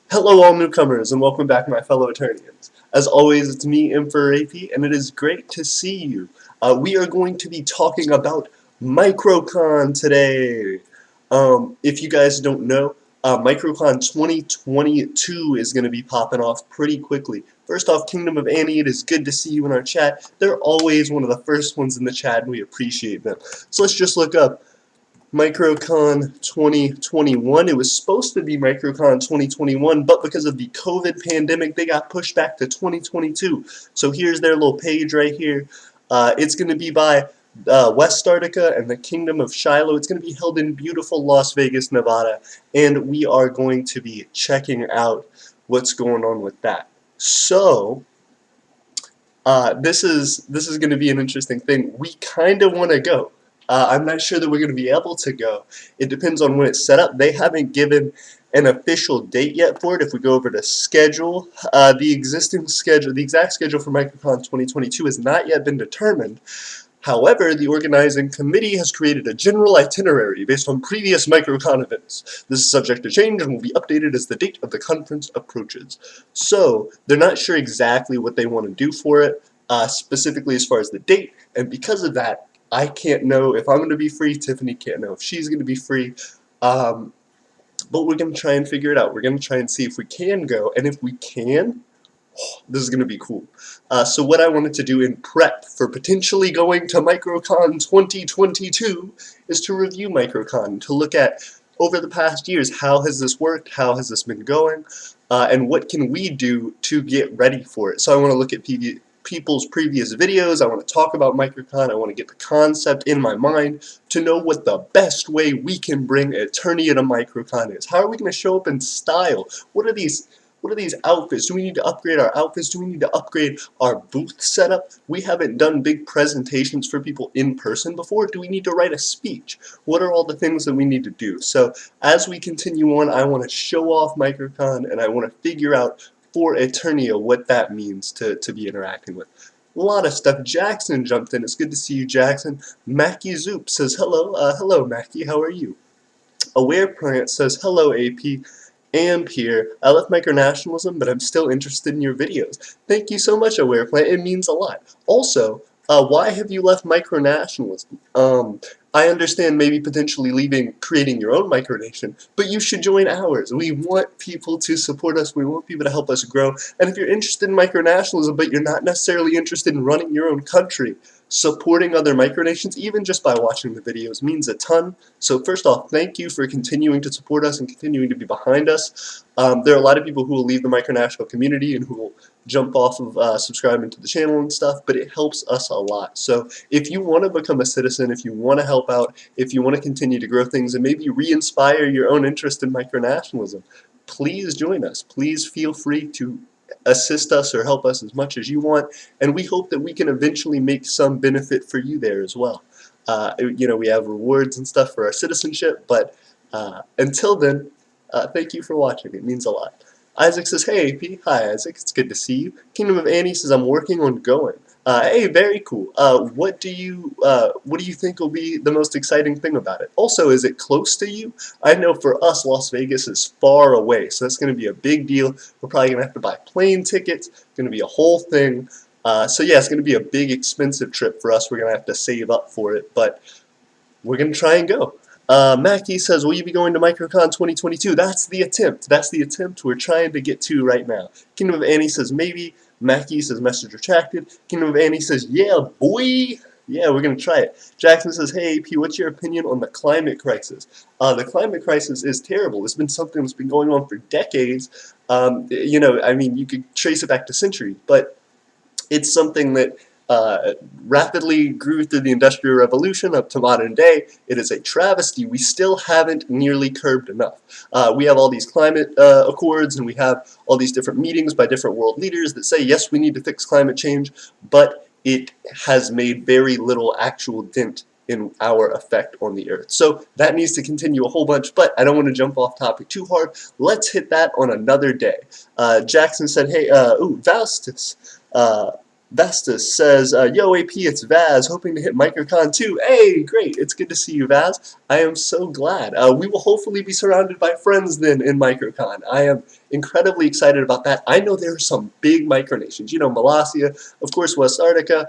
Hello all newcomers and welcome back my fellow Eternians. As always, it's me, Empire of Aeternia, and it is great to see you. We are going to be talking about Microcon today. If you guys don't know, Microcon 2022 is going to be popping off pretty quickly. First off, Kingdom of Annie, it is good to see you in our chat. They're always one of the first ones in the chat and we appreciate them. So let's just look up Microcon 2021. It was supposed to be Microcon 2021, but because of the COVID pandemic, they got pushed back to 2022. So here's their little page right here. It's going to be by West Startica and the Kingdom of Shiloh. It's going to be held in beautiful Las Vegas, Nevada, and we are going to be checking out what's going on with that. So this is going to be an interesting thing. We kind of want to go. I'm not sure that we're going to be able to go. It depends on when it's set up. They haven't given an official date yet for it. If we go over to schedule, the exact schedule for Microcon 2022 has not yet been determined. However, the organizing committee has created a general itinerary based on previous Microcon events. This is subject to change and will be updated as the date of the conference approaches. So, they're not sure exactly what they want to do for it, specifically as far as the date, and because of that, I can't know if I'm going to be free, Tiffany can't know if she's going to be free, but we're going to try and figure it out. We're going to try and see if we can go, and if we can, this is going to be cool. So what I wanted to do in prep for potentially going to Microcon 2022 is to review Microcon, to look at, over the past years, how has this worked, how has this been going, and what can we do to get ready for it. So I want to look at people's previous videos. I want to talk about Microcon. I want to get the concept in my mind to know what the best way we can bring Aeternia to Microcon is. How are we going to show up in style? What are these outfits? Do we need to upgrade our outfits? Do we need to upgrade our booth setup? We haven't done big presentations for people in person before. Do we need to write a speech? What are all the things that we need to do? So as we continue on, I want to show off Microcon and I want to figure out for Aeternia what that means to be interacting with. A lot of stuff. Jackson jumped in. It's good to see you, Jackson. Mackie Zoop says hello. Hello, Mackie. How are you? Aware Plant says hello, AP. Amp here. I left micronationalism, but I'm still interested in your videos. Thank you so much, Aware Plant. It means a lot. Also, why have you left micronationalism? I understand maybe potentially creating your own micronation, but you should join ours. We want people to support us. We want people to help us grow. And if you're interested in micronationalism, but you're not necessarily interested in running your own country, supporting other micronations, even just by watching the videos, means a ton. So first off, thank you for continuing to support us and continuing to be behind us. There are a lot of people who will leave the micronational community and who will jump off of subscribing to the channel and stuff, but it helps us a lot. So if you want to become a citizen, if you want to help out, if you want to continue to grow things and maybe re-inspire your own interest in micronationalism, please join us. Please feel free to assist us or help us as much as you want, and we hope that we can eventually make some benefit for you there as well. You know, we have rewards and stuff for our citizenship, but until then, thank you for watching. It means a lot. Isaac says, hey AP, hi Isaac, it's good to see you. Kingdom of Annie says, I'm working on going. Hey, very cool. What do you think will be the most exciting thing about it? Also, is it close to you? I know for us, Las Vegas is far away, so that's going to be a big deal. We're probably going to have to buy plane tickets. It's going to be a whole thing. So yeah, it's going to be a big, expensive trip for us. We're going to have to save up for it, but we're going to try and go. Mackie says, will you be going to Microcon 2022? That's the attempt. That's the attempt we're trying to get to right now. Kingdom of Annie says, maybe. Mackie says, message retracted. Kingdom of Annie says, yeah, boy. Yeah, we're going to try it. Jackson says, hey, AP, what's your opinion on the climate crisis? The climate crisis is terrible. It's been something that's been going on for decades. You know, I mean, you could trace it back to centuries, but it's something that rapidly grew through the Industrial Revolution up to modern day. It is a travesty. We still haven't nearly curbed enough. We have all these climate accords and we have all these different meetings by different world leaders that say, yes, we need to fix climate change, but it has made very little actual dent in our effect on the earth. So that needs to continue a whole bunch, but I don't want to jump off topic too hard. Let's hit that on another day. Jackson said, hey, ooh, Vastus. Vestas says, yo AP, it's Vaz, hoping to hit Microcon too. Hey, great, it's good to see you, Vaz. I am so glad. We will hopefully be surrounded by friends then in Microcon. I am incredibly excited about that. I know there are some big micronations. You know, Molossia, of course, West Arctica.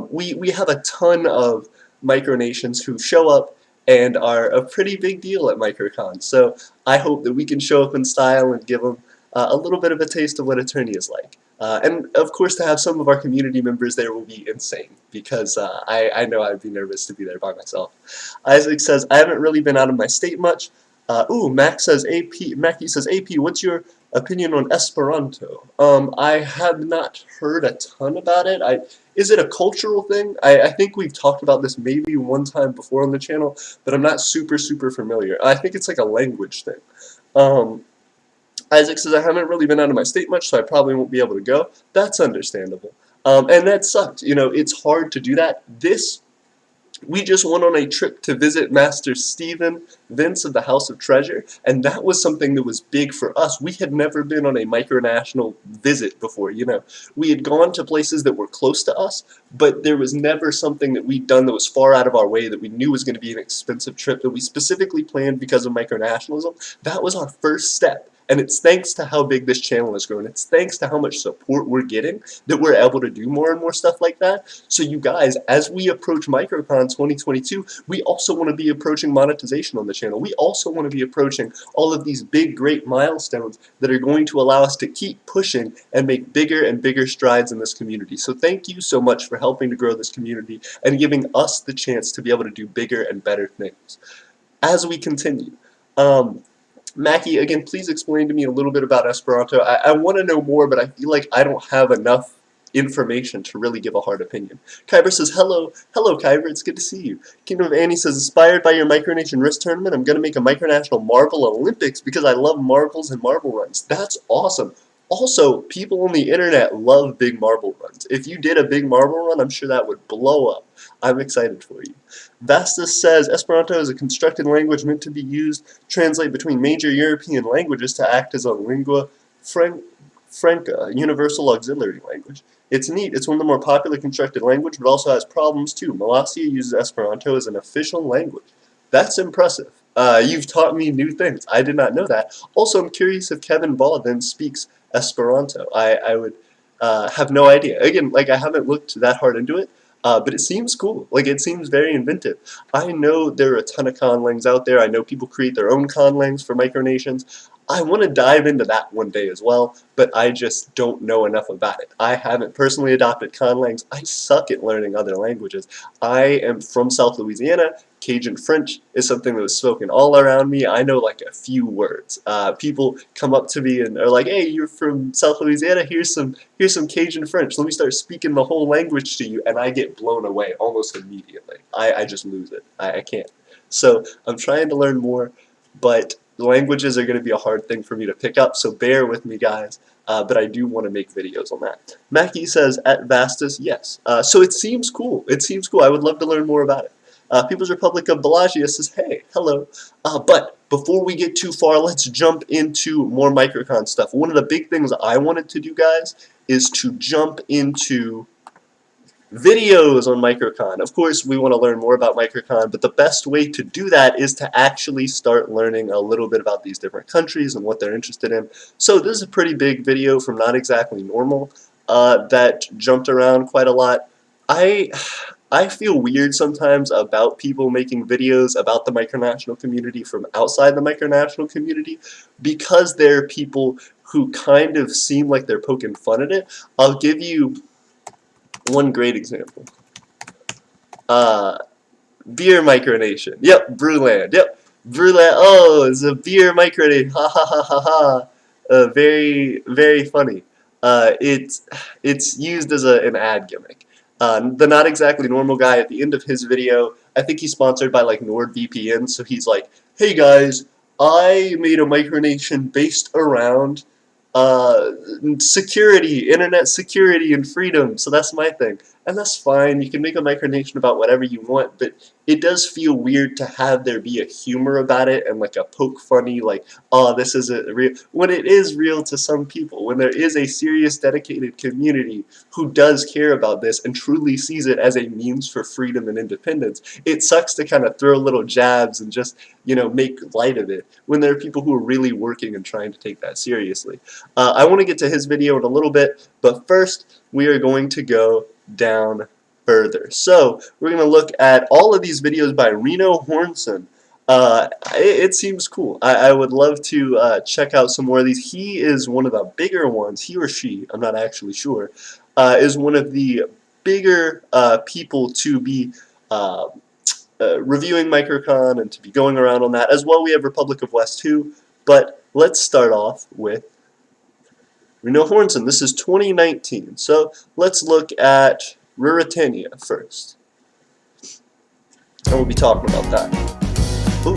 We have a ton of micronations who show up and are a pretty big deal at Microcon. So I hope that we can show up in style and give them a little bit of a taste of what Eternia is like. And of course, to have some of our community members there will be insane because I know I'd be nervous to be there by myself. Isaac says, I haven't really been out of my state much. Mac says, Mackie says, AP, what's your opinion on Esperanto? I have not heard a ton about it. Is it a cultural thing? I think we've talked about this maybe one time before on the channel, but I'm not super familiar. I think it's like a language thing. Isaac says, I haven't really been out of my state much, so I probably won't be able to go. That's understandable. And that sucked. You know, it's hard to do that. We just went on a trip to visit Master Stephen Vince of the House of Treasure, and that was something that was big for us. We had never been on a micronational visit before, you know. We had gone to places that were close to us, but there was never something that we'd done that was far out of our way that we knew was going to be an expensive trip that we specifically planned because of micronationalism. That was our first step. And it's thanks to how big this channel has grown. It's thanks to how much support we're getting that we're able to do more and more stuff like that. So you guys, as we approach Microcon 2022, we also want to be approaching monetization on the channel. We also want to be approaching all of these big, great milestones that are going to allow us to keep pushing and make bigger and bigger strides in this community. So thank you so much for helping to grow this community and giving us the chance to be able to do bigger and better things. As we continue, Mackie, again, please explain to me a little bit about Esperanto. I want to know more, but I feel like I don't have enough information to really give a hard opinion. Kyber says, hello, Kyber, it's good to see you. Kingdom of Annie says, inspired by your Micronation Risk Tournament, I'm going to make a Micronational Marble Olympics because I love marbles and marble runs. That's awesome. Also, people on the internet love big marble runs. If you did a big marble run, I'm sure that would blow up. I'm excited for you. Vastus says, Esperanto is a constructed language meant to be used, translate between major European languages to act as a lingua franca, universal auxiliary language. It's neat. It's one of the more popular constructed languages, but also has problems too. Molossia uses Esperanto as an official language. That's impressive. You've taught me new things. I did not know that. Also, I'm curious if Kevin Ball then speaks Esperanto. I would have no idea. Again, like, I haven't looked that hard into it, but it seems cool. Like, it seems very inventive. I know there are a ton of conlangs out there. I know people create their own conlangs for micronations. I want to dive into that one day as well, but I just don't know enough about it. I haven't personally adopted conlangs. I suck at learning other languages. I am from South Louisiana. Cajun French is something that was spoken all around me. I know like a few words. People come up to me and are like, "Hey, you're from South Louisiana. Here's some Cajun French. Let me start speaking the whole language to you," and I get blown away almost immediately. I just lose it. I can't. So I'm trying to learn more, but languages are going to be a hard thing for me to pick up. So bear with me, guys. But I do want to make videos on that. Mackie says, at Vastus, yes. So it seems cool. It seems cool. I would love to learn more about it. People's Republic of Bellagio says, hey, hello. But before we get too far, let's jump into more Microcon stuff. One of the big things I wanted to do, guys, is to jump into videos on Microcon. Of course, we want to learn more about Microcon, but the best way to do that is to actually start learning a little bit about these different countries and what they're interested in. So this is a pretty big video from Not Exactly Normal that jumped around quite a lot. I feel weird sometimes about people making videos about the micronational community from outside the micronational community because they're people who kind of seem like they're poking fun at it. I'll give you one great example. Beer micronation. Yep, Brewland. Yep, Brewland. Oh, it's a beer micronation. Ha ha ha ha ha. Very funny. It's used as an ad gimmick. The Not Exactly Normal guy at the end of his video, I think he's sponsored by like NordVPN, so he's like, hey guys, I made a micronation based around security, internet security and freedom, so that's my thing. and that's fine. You can make a micronation about whatever you want, but it does feel weird to have there be a humor about it and like a poke funny, like, oh, this isn't real, when it is real to some people, when there is a serious, dedicated community who does care about this and truly sees it as a means for freedom and independence. It sucks to kind of throw little jabs and just, you know, make light of it when there are people who are really working and trying to take that seriously. I want to get to his video in a little bit, but first we are going to go down further. So we're going to look at all of these videos by Reno Hornson. It seems cool. I would love to check out some more of these. He is one of the bigger ones. He or she, I'm not actually sure, is one of the bigger people to be reviewing Microcon and to be going around on that. As well, we have Republic of West too. But let's start off with Reno Hornson. This is 2019. So let's look at Ruritania first. And we'll be talking about that. Ooh.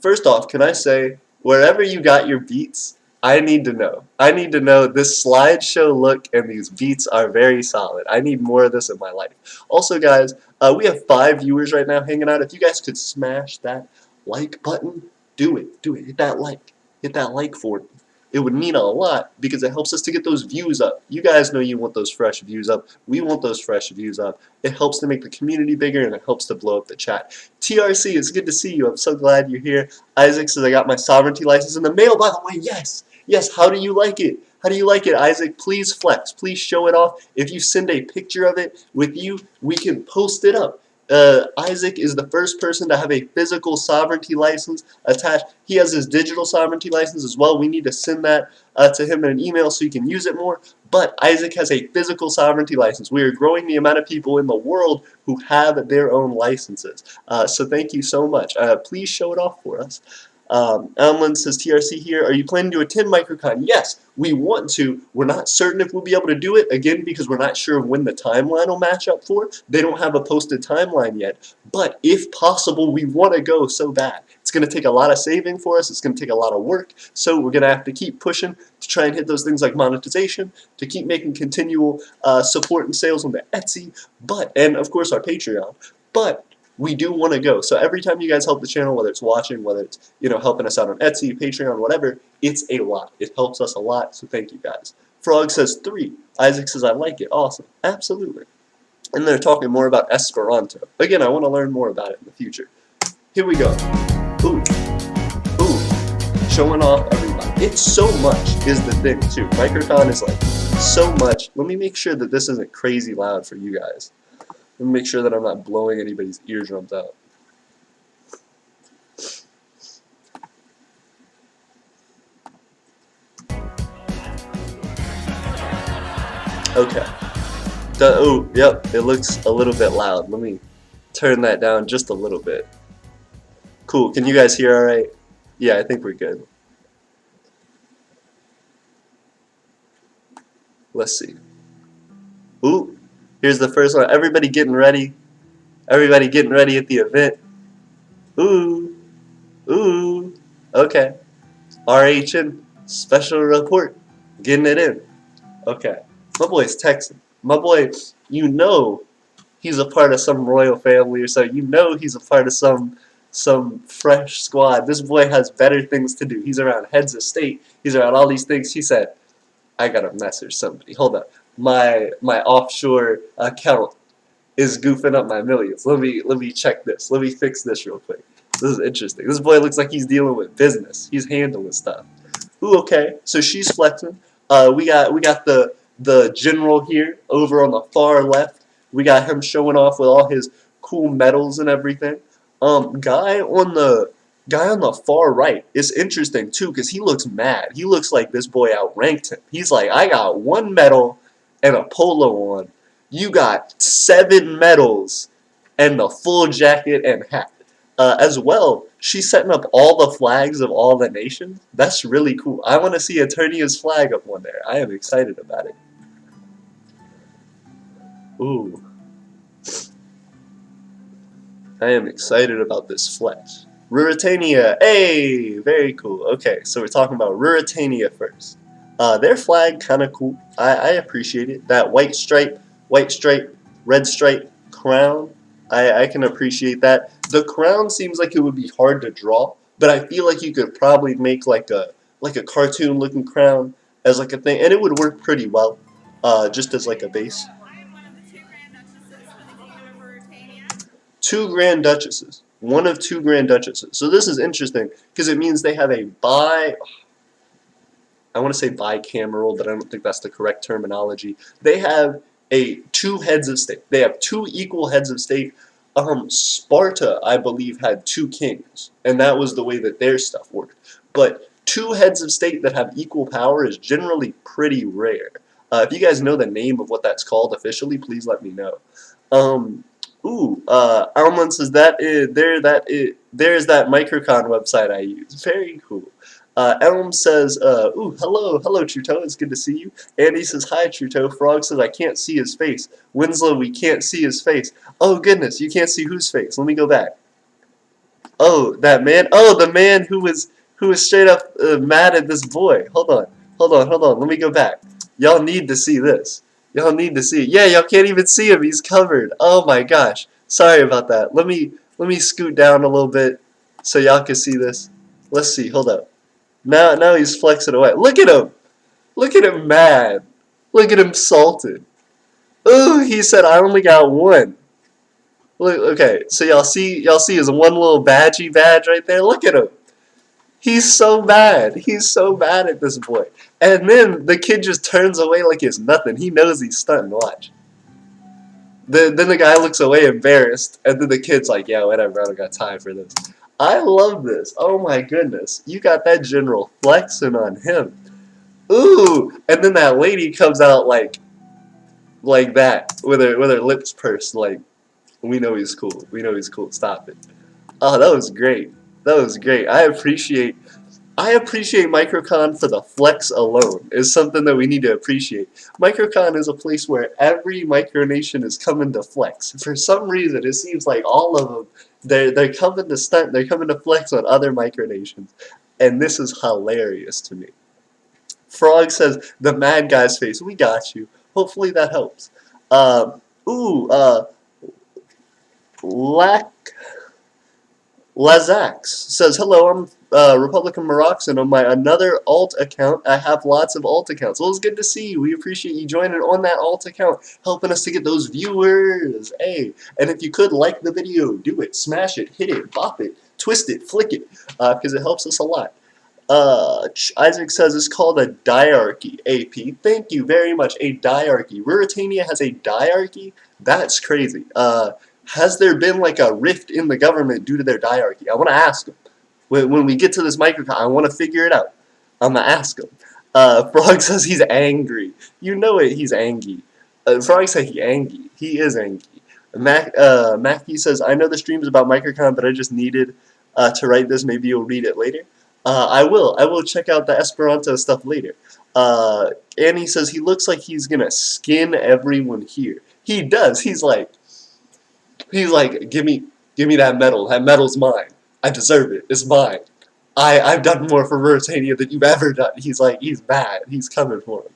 First off, can I say, wherever you got your beats, I need to know. I need to know this slideshow look and these beats are very solid. I need more of this in my life. Also, guys, we have 5 viewers right now hanging out. If you guys could smash that like button, do it. Do it. Hit that like. Hit that like for me. It would mean a lot because it helps us to get those views up. You guys know you want those fresh views up. We want those fresh views up. It helps to make the community bigger and it helps to blow up the chat. TRC, it's good to see you. I'm so glad you're here. Isaac says I got my sovereignty license in the mail, by the way. Yes. Yes, how do you like it? How do you like it, Isaac? Please flex. Please show it off. If you send a picture of it with you, we can post it up. Isaac is the first person to have a physical sovereignty license attached. He has his digital sovereignty license as well. We need to send that to him in an email so he can use it more. But Isaac has a physical sovereignty license. We are growing the amount of people in the world who have their own licenses. So thank you so much. Please show it off for us. Amlin says, TRC here, are you planning to attend Microcon? Yes, we want to. We're not certain if we'll be able to do it, again, because we're not sure when the timeline will match up for. They don't have a posted timeline yet. But if possible, we want to go so bad. It's going to take a lot of saving for us. It's going to take a lot of work. So we're going to have to keep pushing to try and hit those things like monetization, to keep making continual support and sales on the Etsy, and of course our Patreon. But we do want to go. So every time you guys help the channel, whether it's watching, whether it's, you know, helping us out on Etsy, Patreon, whatever, it's a lot. It helps us a lot, so thank you guys. Frog says 3. Isaac says I like it. Awesome. Absolutely. And they're talking more about Esperanto. Again, I want to learn more about it in the future. Here we go. Ooh. Ooh. Showing off everybody. It's so much is the thing, too. Microcon is like so much. Let me make sure that this isn't crazy loud for you guys. Let me make sure that I'm not blowing anybody's eardrums out. Okay. Oh, yep, it looks a little bit loud. Let me turn that down just a little bit. Cool, can you guys hear alright? Yeah, I think we're good. Let's see. Ooh. Here's the first one. Everybody getting ready. Everybody getting ready at the event. Ooh. Ooh. Okay. RHN. Special report. Getting it in. Okay. My boy's texting. My boy, you know he's a part of some royal family or so. You know he's a part of some fresh squad. This boy has better things to do. He's around heads of state. He's around all these things. He said, I gotta message somebody. Hold up. My offshore account is goofing up my millions. Let me check this. Let me fix this real quick. This is interesting. This boy looks like he's dealing with business. He's handling stuff. Ooh, okay. So she's flexing. We got the general here over on the far left. We got him showing off with all his cool medals and everything. Guy on the far right is interesting too because he looks mad. He looks like this boy outranked him. He's like, I got 1 medal and a polo on. You got 7 medals and the full jacket and hat. As well, she's setting up all the flags of all the nations. That's really cool. I want to see Aeternia's flag up one there. I am excited about it. Ooh. I am excited about this flex. Ruritania, hey, very cool. Okay, so we're talking about Ruritania first. Their flag kind of cool. I appreciate it. That white stripe, red stripe crown. I can appreciate that. The crown seems like it would be hard to draw, but I feel like you could probably make like a cartoon looking crown as like a thing, and it would work pretty well, just as like a base. Two Grand Duchesses. One of two Grand Duchesses. So this is interesting because it means they have a I want to say bicameral, but I don't think that's the correct terminology. They have two heads of state. They have two equal heads of state. Sparta, I believe, had two kings, and that was the way that their stuff worked. But two heads of state that have equal power is generally pretty rare. If you guys know the name of what that's called officially, please let me know. Almond says there's that Microcon website I use. Very cool. Elm says, hello, Trudeau, it's good to see you. Andy says, hi, Trudeau. Frog says, I can't see his face. Winslow, we can't see his face. Oh, goodness, you can't see whose face? Let me go back. Oh, that man. Oh, the man who was straight up mad at this boy. Hold on. Let me go back. Y'all need to see this. Y'all need to see it. Yeah, y'all can't even see him. He's covered. Oh, my gosh. Sorry about that. Let me scoot down a little bit so y'all can see this. Let's see. Hold up. Now he's flexing away. Look at him. Look at him mad. Look at him salted. Ooh, he said I only got one. Look, okay, so y'all see his one little badge right there? Look at him. He's so bad. He's so bad at this boy. And then the kid just turns away like it's nothing. He knows he's stunting. Watch. Then the guy looks away embarrassed, and then the kid's like, yeah, whatever, I don't got time for this. I love this. Oh my goodness. You got that general flexing on him. Ooh! And then that lady comes out like that with her lips pursed like, we know he's cool. We know he's cool. Stop it. Oh, that was great. That was great. I appreciate Microcon for the flex alone. Is something that we need to appreciate. Microcon is a place where every micronation is coming to flex. For some reason, it seems like all of them, they're coming to stunt, they're coming to flex on other micronations. And this is hilarious to me. Frog says, the mad guy's face. We got you. Hopefully that helps. Lazax says, hello, I'm Republican Maroxan. On my another alt account, I have lots of alt accounts. Well, it's good to see you. We appreciate you joining on that alt account, helping us to get those viewers. Hey, and if you could, like the video, do it, smash it, hit it, bop it, twist it, flick it, because it helps us a lot. Isaac says it's called a diarchy, AP. Thank you very much, a diarchy. Ruritania has a diarchy? That's crazy. Has there been like a rift in the government due to their diarchy? I want to ask them. When we get to this Microcon, I want to figure it out. I'm going to ask him. Frog says he's angry. You know it, he's angry. Frog said he's angry. He is angry. Mackie says, I know the stream's about Microcon, but I just needed to write this. Maybe you'll read it later. I will check out the Esperanto stuff later. Annie says he looks like he's going to skin everyone here. He does. He's like, give me that medal. That medal's mine. I deserve it. It's mine. I've done more for Ruritania than you've ever done. He's like, he's bad. He's coming for him.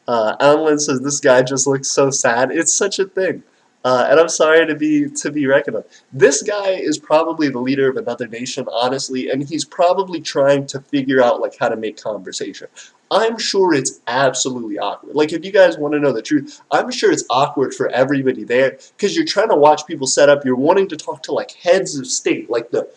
Alan says this guy just looks so sad. It's such a thing. And I'm sorry to be reckoned on. This guy is probably the leader of another nation, honestly, and he's probably trying to figure out like how to make conversation. I'm sure it's absolutely awkward. Like, if you guys want to know the truth, I'm sure it's awkward for everybody there because you're trying to watch people set up. You're wanting to talk to like heads of state, like the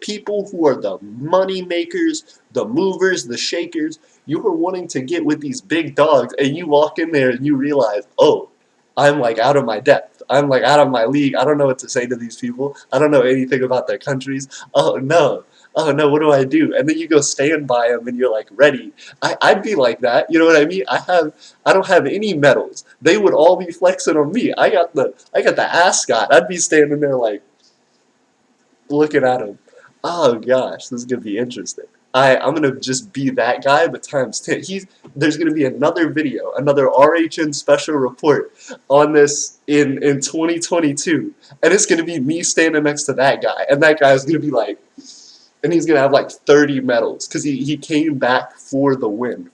people who are the money makers, the movers, the shakers. You are wanting to get with these big dogs, and you walk in there and you realize, oh, I'm like out of my depth. I'm like out of my league. I don't know what to say to these people. I don't know anything about their countries. Oh no, what do I do? And then you go stand by them and you're like ready. I'd be like that. You know what I mean? I don't have any medals. They would all be flexing on me. I got the ascot. I'd be standing there like looking at them. Oh gosh, this is gonna be interesting. I'm gonna just be that guy, but times 10. There's gonna be another video, another RHN special report on this in 2022, and it's gonna be me standing next to that guy, and that guy's gonna be like, and he's gonna have like 30 medals because he came back for the win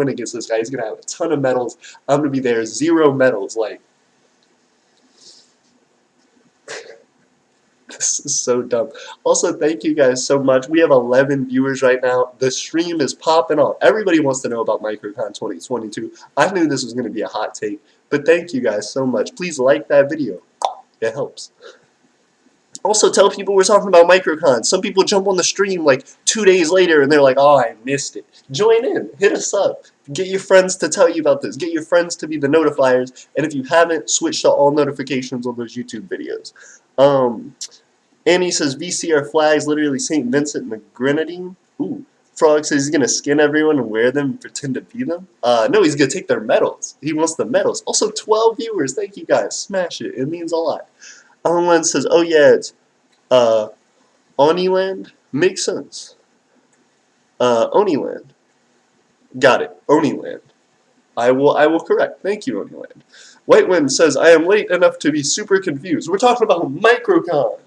against this guy. He's gonna have a ton of medals. I'm gonna be there, 0 medals. Like, this is so dumb. Also, thank you guys so much. We have 11 viewers right now. The stream is popping off. Everybody wants to know about Microcon 2022. I knew this was gonna be a hot take, but thank you guys so much. Please like that video. It helps. Also, tell people we're talking about Microcon. Some people jump on the stream like 2 days later and they're like, oh, I missed it. Join in. Hit us up. Get your friends to tell you about this. Get your friends to be the notifiers. And if you haven't, switch to all notifications on those YouTube videos. Annie says, VCR flags, literally St. Vincent and the Grenadine. Ooh. Frog says he's going to skin everyone and wear them and pretend to be them. No, he's going to take their medals. He wants the medals. Also, 12 viewers. Thank you guys. Smash it. It means a lot. Alan says, oh yeah, it's Oniland. Makes sense. Oniland. Got it. Oniland. I will correct. Thank you, Oniland. Whitewind says, I am late enough to be super confused. We're talking about Microcon.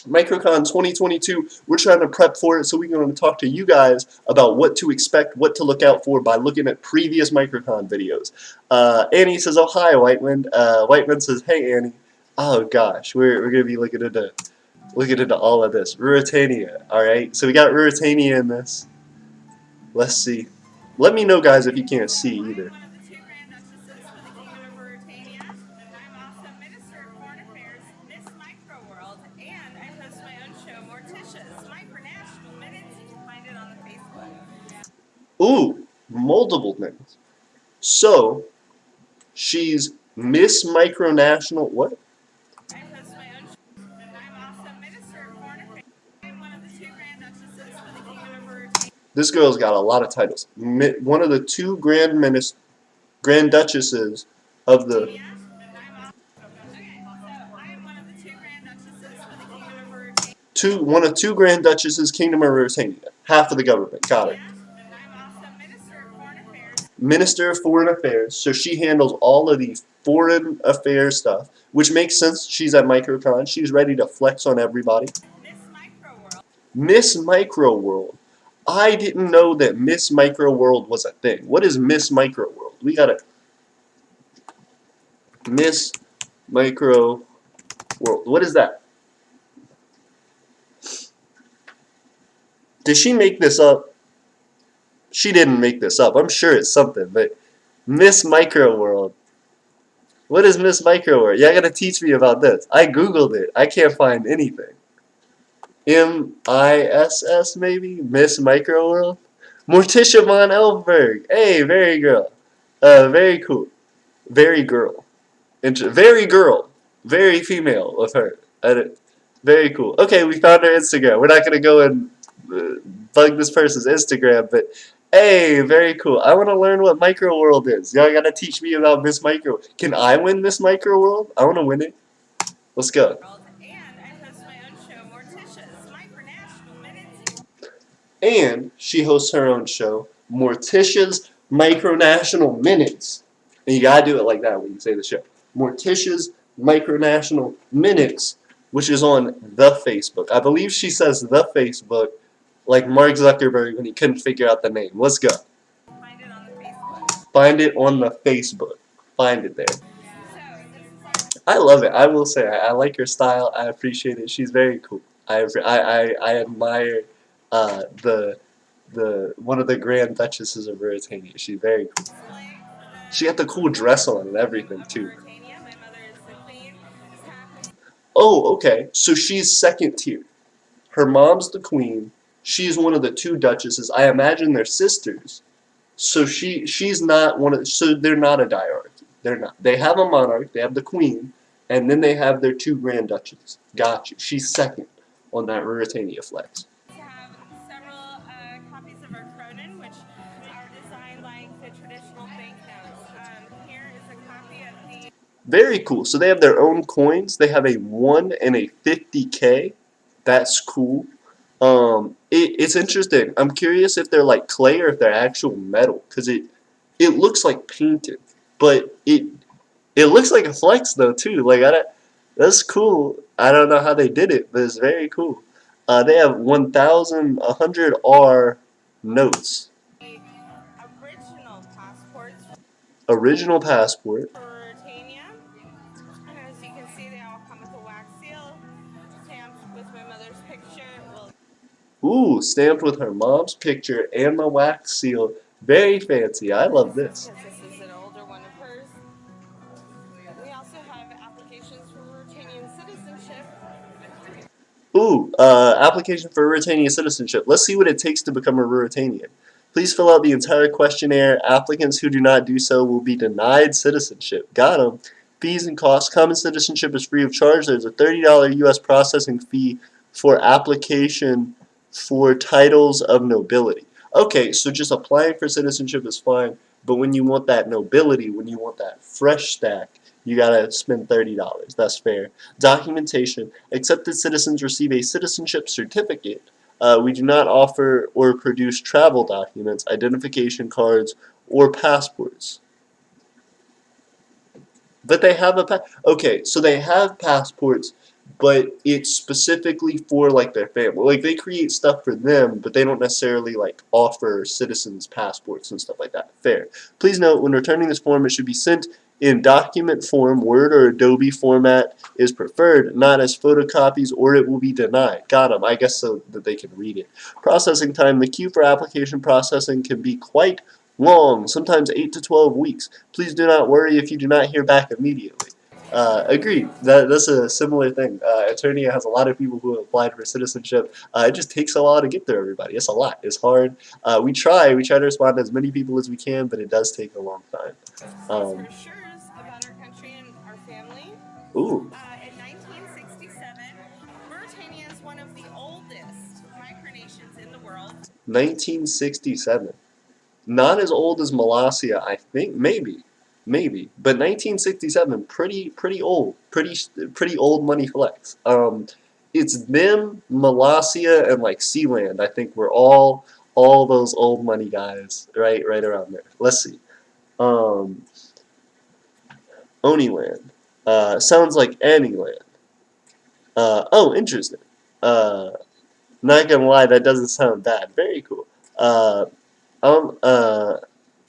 Microcon 2022. We're trying to prep for it, so we're going to talk to you guys about what to expect, what to look out for by looking at previous Microcon videos. Annie says, oh hi, Whitewind. Whitewind says, hey Annie. Oh gosh, we're gonna be looking into all of this. Ruritania, alright? So we got Ruritania in this. Let's see. Let me know guys if you can't see either. Ooh, multiple things. So she's Miss Micronational what? This girl's got a lot of titles. One of the 2 Grand Duchesses of the... One of 2 Grand Duchesses, Kingdom of Ruritania. Half of the government. Got it. Minister of Foreign Affairs. So she handles all of the foreign affairs stuff, which makes sense. She's at Microcon. She's ready to flex on everybody. Miss Microworld. I didn't know that Miss Microworld was a thing. What is Miss Microworld? We gotta... Miss Microworld. What is that? Did she make this up? She didn't make this up. I'm sure it's something, but Miss Microworld. What is Miss Microworld? Y'all gotta teach me about this. I googled it. I can't find anything. MISS maybe? Miss Microworld? Morticia von Elfberg. Hey, very girl. Very cool. Very girl. Very girl. Very female of her. Very cool. Okay, we found her Instagram. We're not going to go and bug this person's Instagram, but hey, very cool. I want to learn what Microworld is. Y'all got to teach me about Miss Micro. Can I win Miss Microworld? I want to win it. Let's go. And she hosts her own show, Morticia's Micronational Minutes. And you gotta do it like that when you say the show. Morticia's Micronational Minutes, which is on the Facebook. I believe she says the Facebook, like Mark Zuckerberg when he couldn't figure out the name. Let's go. Find it on the Facebook. Find it on the Facebook. Find it there. I love it. I will say I like her style. I appreciate it. She's very cool. I admire the one of the Grand Duchesses of Ruritania. She's very cool. She got the cool dress on and everything too. Oh, okay. So she's second tier. Her mom's the queen. She's one of the 2 duchesses. I imagine they're sisters. So she's not one of. So they're not a diarchy. They're not. They have a monarch. They have the queen, and then they have their 2 grand duchesses. Gotcha. She's second on that Ruritania flex. Very cool. So they have their own coins. They have a 1 and a 50K. That's cool. It's interesting. I'm curious if they're like clay or if they're actual metal, because it looks like painted, but it looks like a flex though too. Like that's cool. I don't know how they did it, but it's very cool. They have 1,100R notes. Original passports Original passport. for Ruritania. And as you can see, they all come with a wax seal, stamped with my mother's picture. Well, Ooh, stamped with her mom's picture and my wax seal. Very fancy. I love this. because this is an older one of hers. We also have applications for Ruritanian citizenship. Ooh, application for Ruritania citizenship. Let's see what it takes to become a Ruritanian. Please fill out the entire questionnaire. Applicants who do not do so will be denied citizenship. Got 'em. Fees and costs. Common citizenship is free of charge. There's a $30 U.S. processing fee for application for titles of nobility. Okay, so just applying for citizenship is fine, but when you want that nobility, when you want that fresh stack, you gotta spend $30. That's fair. Documentation. Accepted citizens receive a citizenship certificate. We do not offer or produce travel documents, identification cards, or passports. But they have okay, so they have passports, but it's specifically for like their family. Like they create stuff for them, but they don't necessarily like offer citizens passports and stuff like that. Fair. Please note when returning this form, it should be sent in document form. Word or Adobe format is preferred, not as photocopies, or it will be denied. Got 'em. I guess so that they can read it. Processing time. The queue for application processing can be quite long, sometimes 8 to 12 weeks. Please do not worry if you do not hear back immediately. Agreed. That's a similar thing. Eternia has a lot of people who have applied for citizenship. It just takes a while to get through everybody. It's a lot. It's hard. We try to respond to as many people as we can, but it does take a long time. Brochures about our country and our family. Ooh. In 1967, Ruritania is one of the oldest micronations in the world. 1967. Not as old as Molossia, I think. Maybe. But 1967, pretty old. Pretty old money flex. It's them, Molossia, and like Sealand. I think we're all those old money guys, right around there. Let's see. Oniland. Sounds like Anyland. Oh, interesting. Not gonna lie, that doesn't sound bad. Very cool. Um, uh,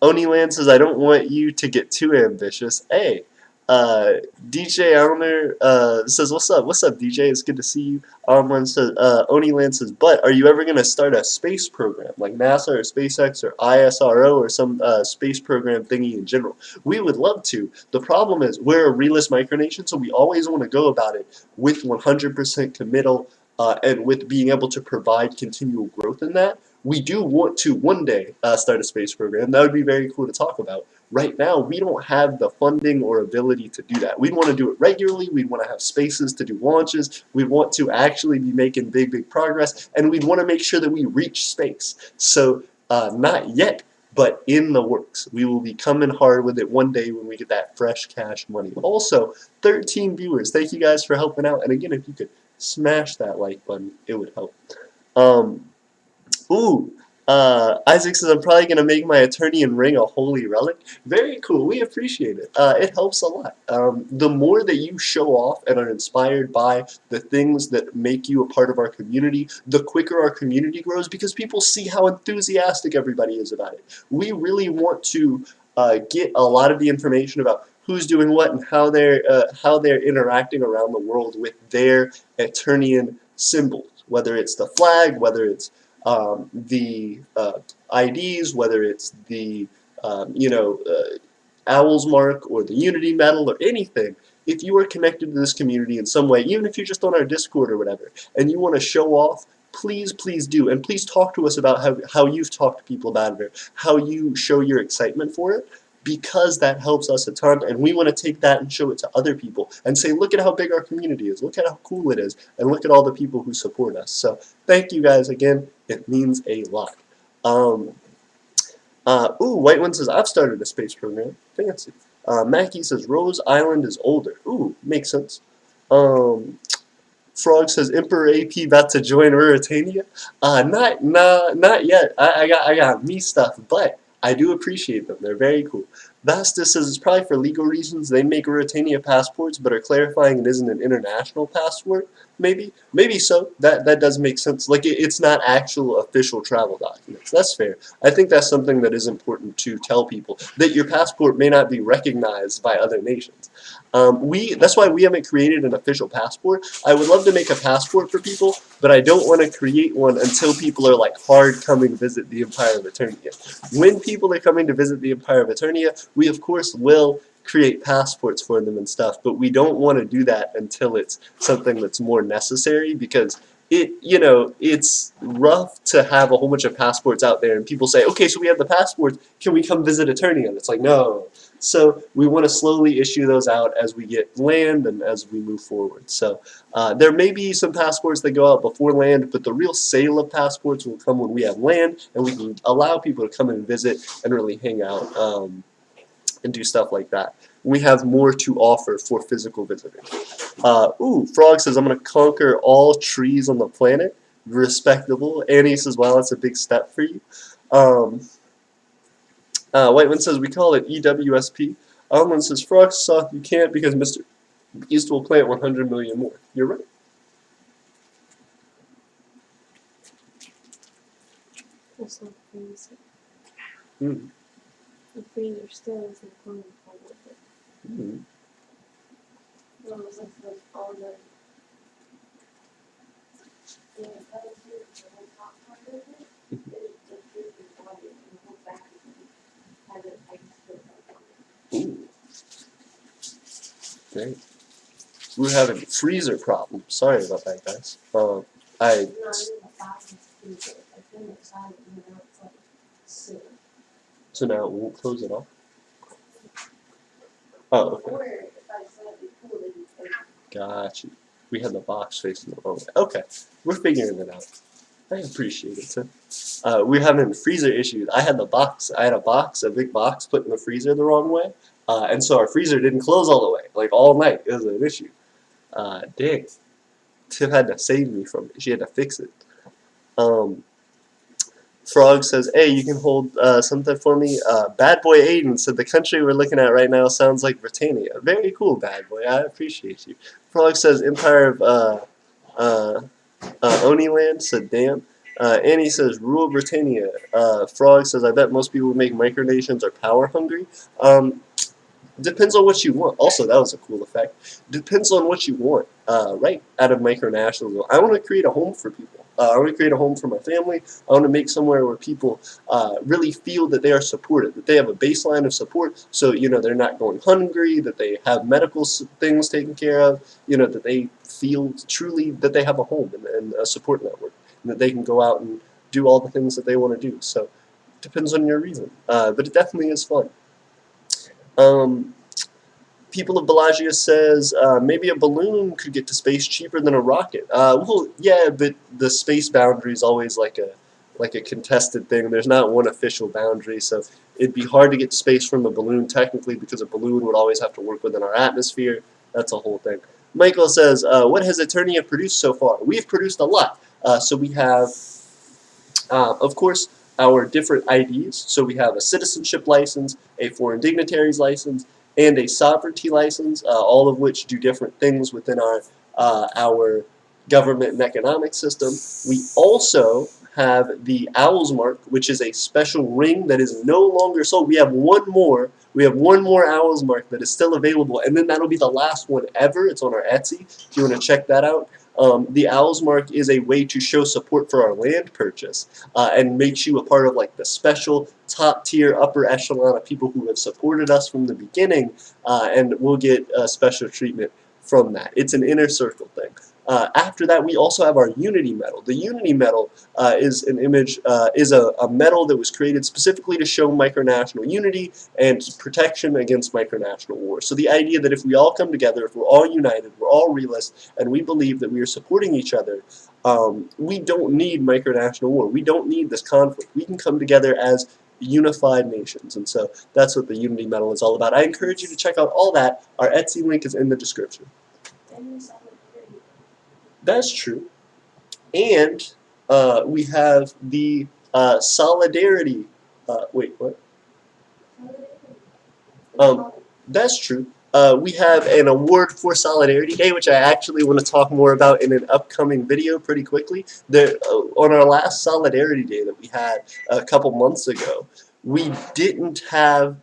Oniland says, I don't want you to get too ambitious. Hey, DJ Elner says, what's up? What's up, DJ? It's good to see you. Oniland says, but are you ever going to start a space program like NASA or SpaceX or ISRO or some space program thingy in general? We would love to. The problem is we're a realist micronation, so we always want to go about it with 100% committal and with being able to provide continual growth in that. We do want to one day start a space program. That would be very cool to talk about. Right now, we don't have the funding or ability to do that. We'd want to do it regularly. We'd want to have spaces to do launches. We'd want to actually be making big progress. And we'd want to make sure that we reach space. So not yet, but in the works. We will be coming hard with it one day when we get that fresh cash money. Also, 13 viewers. Thank you guys for helping out. And again, if you could smash that like button, it would help. Isaac says, I'm probably going to make my Eternian ring a holy relic. Very cool. We appreciate it. It helps a lot. The more that you show off and are inspired by the things that make you a part of our community, the quicker our community grows because people see how enthusiastic everybody is about it. We really want to get a lot of the information about who's doing what and how they're interacting around the world with their Eternian symbols, whether it's the flag, whether it's the IDs, whether it's the Owl's Mark or the Unity Medal or anything. If you are connected to this community in some way, even if you're just on our Discord or whatever, and you want to show off, please do. And please talk to us about how you've talked to people about it, or how you show your excitement for it, because that helps us a ton, and we want to take that and show it to other people and say, look at how big our community is, look at how cool it is, and look at all the people who support us. So thank you guys again. It means a lot. White One says, I've started a space program. Fancy. Mackie says, Rose Island is older. Ooh, makes sense. Frog says, Emperor AP about to join Ruritania? Not yet. I got me stuff, but I do appreciate them. They're very cool. Vastus says it's probably for legal reasons. They make Ruritania passports, but are clarifying it isn't an international passport. maybe so. That does make sense. Like it's not actual official travel documents. That's fair. I think that's something that is important to tell people that your passport may not be recognized by other nations. That's why we haven't created an official passport. I would love to make a passport for people, but I don't want to create one until people are like hard coming to visit the Empire of Aeternia. When people are coming to visit the Empire of Aeternia, we of course will create passports for them and stuff, but we don't want to do that until it's something that's more necessary, because it's rough to have a whole bunch of passports out there and people say, okay, so we have the passports, can we come visit Eternia? And it's like, no. So we want to slowly issue those out as we get land and as we move forward. So there may be some passports that go out before land, but the real sale of passports will come when we have land and we can allow people to come and visit and really hang out and do stuff like that. We have more to offer for physical visitors. Frog says, I'm going to conquer all trees on the planet. Respectable. Annie says, wow, that's a big step for you. Whiteman says, we call it EWSP. Almond says, Frog suck, you can't because Mr. Beast will plant 100 million more. You're right. That's not freezer. Mm. The freezer still isn't going forward with it. Mm. Well, it's like all the that was here, the whole top part of it. It is just here for water and the whole back has it like split up on it. Ooh. Great. We're having freezer problems. Sorry about that, guys. I Not in the bottom freezer, like in the side and now it's like sitting. So now it won't close it off. Oh, okay. Or if I slightly cool it, you can Gotcha. We had the box facing the wrong way. Okay, we're figuring it out. I appreciate it, sir. We're having freezer issues. I had a box, a big box put in the freezer the wrong way, and so our freezer didn't close all the way, like all night. It was an issue. Dang. Tiff had to save me from it. She had to fix it. Frog says, hey, you can hold something for me. Bad Boy Aiden said, the country we're looking at right now sounds like Ruritania. Very cool, Bad Boy. I appreciate you. Frog says, Empire of Oniland said, damn. Annie says, rule Britannia. Frog says, I bet most people who make micronations are power hungry. Depends on what you want. Also, that was a cool effect. Depends on what you want, right? Out of micronationalism. I want to create a home for people. I want to create a home for my family. I want to make somewhere where people really feel that they are supported, that they have a baseline of support, so they're not going hungry, that they have medical things taken care of, that they feel truly that they have a home and a support network, and that they can go out and do all the things that they want to do. So, it depends on your reason, but it definitely is fun. People of Bellagio says maybe a balloon could get to space cheaper than a rocket. Well, yeah, but the space boundary is always like a contested thing. There's not one official boundary, so it'd be hard to get to space from a balloon technically, because a balloon would always have to work within our atmosphere. That's a whole thing. Michael says, what has Eternia produced so far? We've produced a lot. So we have, of course, our different IDs. So we have a citizenship license, a foreign dignitaries license, and a sovereignty license, all of which do different things within our government and economic system. We also have the Owl's Mark, which is a special ring that is no longer sold. We have one more. We have one more Owl's Mark that is still available, and then that'll be the last one ever. It's on our Etsy if you want to check that out. The Owl's Mark is a way to show support for our land purchase and makes you a part of like the special top tier upper echelon of people who have supported us from the beginning, and we'll get special treatment from that. It's an inner circle thing. After that, we also have our Unity Medal. The Unity Medal is an image, is a medal that was created specifically to show micronational unity and protection against micronational war. So the idea that if we all come together, if we're all united, we're all realists, and we believe that we are supporting each other, we don't need micronational war. We don't need this conflict. We can come together as unified nations, and so that's what the Unity Medal is all about. I encourage you to check out all that. Our Etsy link is in the description. That's true. And we have the solidarity. Wait, what? That's true. we have an award for Solidarity Day, which I actually want to talk more about in an upcoming video pretty quickly. On our last Solidarity Day that we had a couple months ago, we didn't have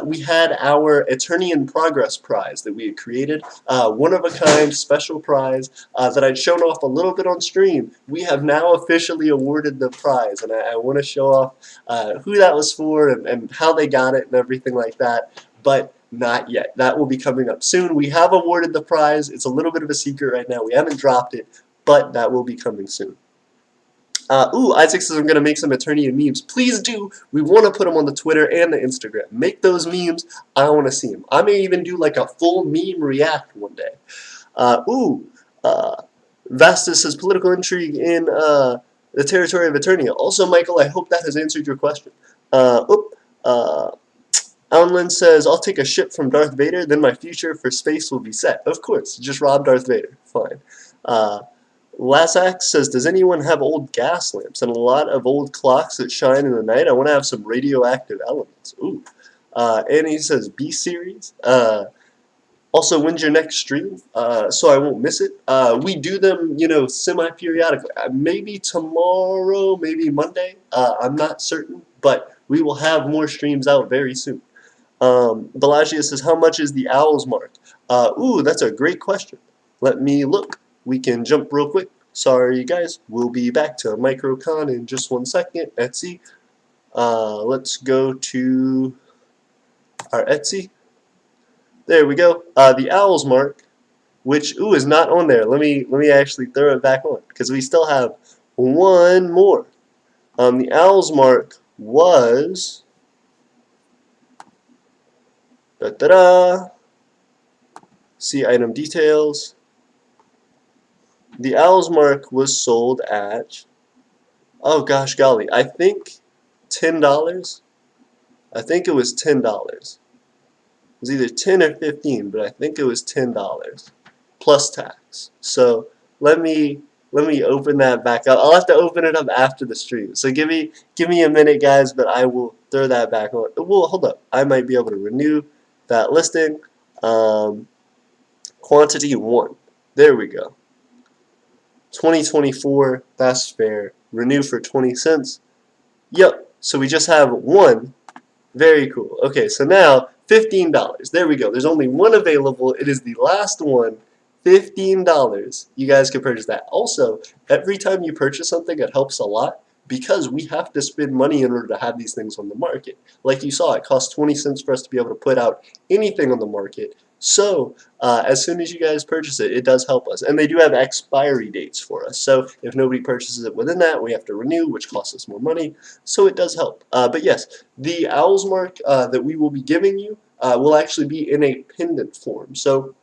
we had our Aeternian Progress Prize that we had created, one-of-a-kind special prize that I'd shown off a little bit on stream. We have now officially awarded the prize, and I want to show off who that was for and how they got it and everything like that, but not yet. That will be coming up soon. We have awarded the prize. It's a little bit of a secret right now. We haven't dropped it, but that will be coming soon. Isaac says I'm going to make some Aeternian memes. Please do. We want to put them on the Twitter and the Instagram. Make those memes. I want to see them. I may even do like a full meme react one day. Vastus says political intrigue in the territory of Aeternia. Also, Michael, I hope that has answered your question. Alan says, I'll take a ship from Darth Vader, then my future for space will be set. Of course, just rob Darth Vader. Fine. Lasax says, does anyone have old gas lamps and a lot of old clocks that shine in the night? I want to have some radioactive elements. Ooh. And he says, B-Series. Also, when's your next stream? So I won't miss it. We do them, semi-periodically. Maybe tomorrow, maybe Monday. I'm not certain, but we will have more streams out very soon. Belagia says, how much is the Owl's Mark? That's a great question. Let me look. We can jump real quick. Sorry, guys. We'll be back to Microcon in just 1 second. Etsy. Let's go to our Etsy. There we go. The Owl's Mark, which is not on there. Let me actually throw it back on because we still have one more. The Owl's Mark was see item details. The Owl's Mark was sold at, oh gosh golly, I think $10. I think it was $10. It was either 10 or 15, but I think it was $10 plus tax. So let me open that back up. I'll have to open it up after the stream. So give me a minute, guys, but I will throw that back on. Well, hold up. I might be able to renew that listing. Quantity 1. There we go. 2024. That's fair. Renew for 20 cents. Yep. So we just have one. Very cool. Okay, so now $15. There we go. There's only one available. It is the last one. $15. You guys can purchase that. Also, every time you purchase something, it helps a lot because we have to spend money in order to have these things on the market. Like you saw, it costs 20 cents for us to be able to put out anything on the market. So as soon as you guys purchase it, it does help us. And they do have expiry dates for us. So if nobody purchases it within that, we have to renew, which costs us more money. So it does help. But yes, the Owl's Mark that we will be giving you will actually be in a pendant form. So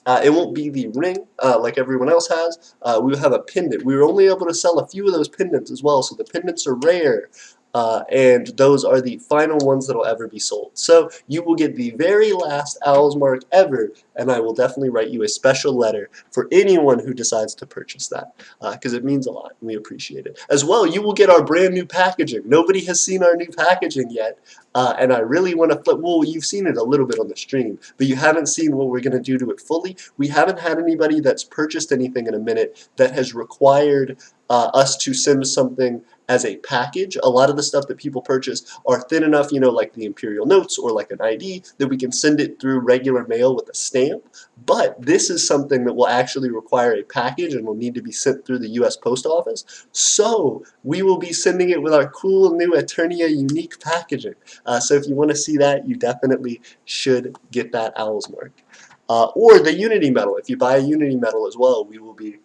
it won't be the ring like everyone else has. We will have a pendant. We were only able to sell a few of those pendants as well, so the pendants are rare. And those are the final ones that will ever be sold. So you will get the very last Owl's Mark ever, and I will definitely write you a special letter for anyone who decides to purchase that, because it means a lot, and we appreciate it. As well, you will get our brand new packaging. Nobody has seen our new packaging yet, and I really want to flip. Well, you've seen it a little bit on the stream, but you haven't seen what we're going to do to it fully. We haven't had anybody that's purchased anything in a minute that has required us to send something as a package. A lot of the stuff that people purchase are thin enough, like the Imperial Notes or like an ID, that we can send it through regular mail with a stamp. But this is something that will actually require a package and will need to be sent through the U.S. Post Office. So we will be sending it with our cool new Aeternia unique packaging. So if you want to see that, you definitely should get that Owl's Mark. Or the Unity Medal. If you buy a Unity Medal as well, we will be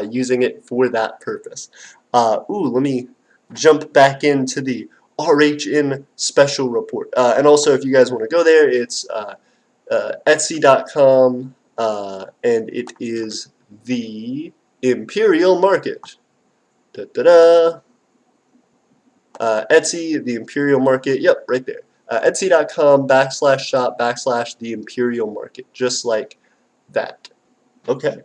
using it for that purpose. Let me jump back into the RHN special report. And also, if you guys want to go there, it's Etsy.com, and it is the Imperial Market. Da-da-da. Etsy, the Imperial Market. Yep, right there. Etsy.com/shop/the Imperial Market. Just like that. Okay.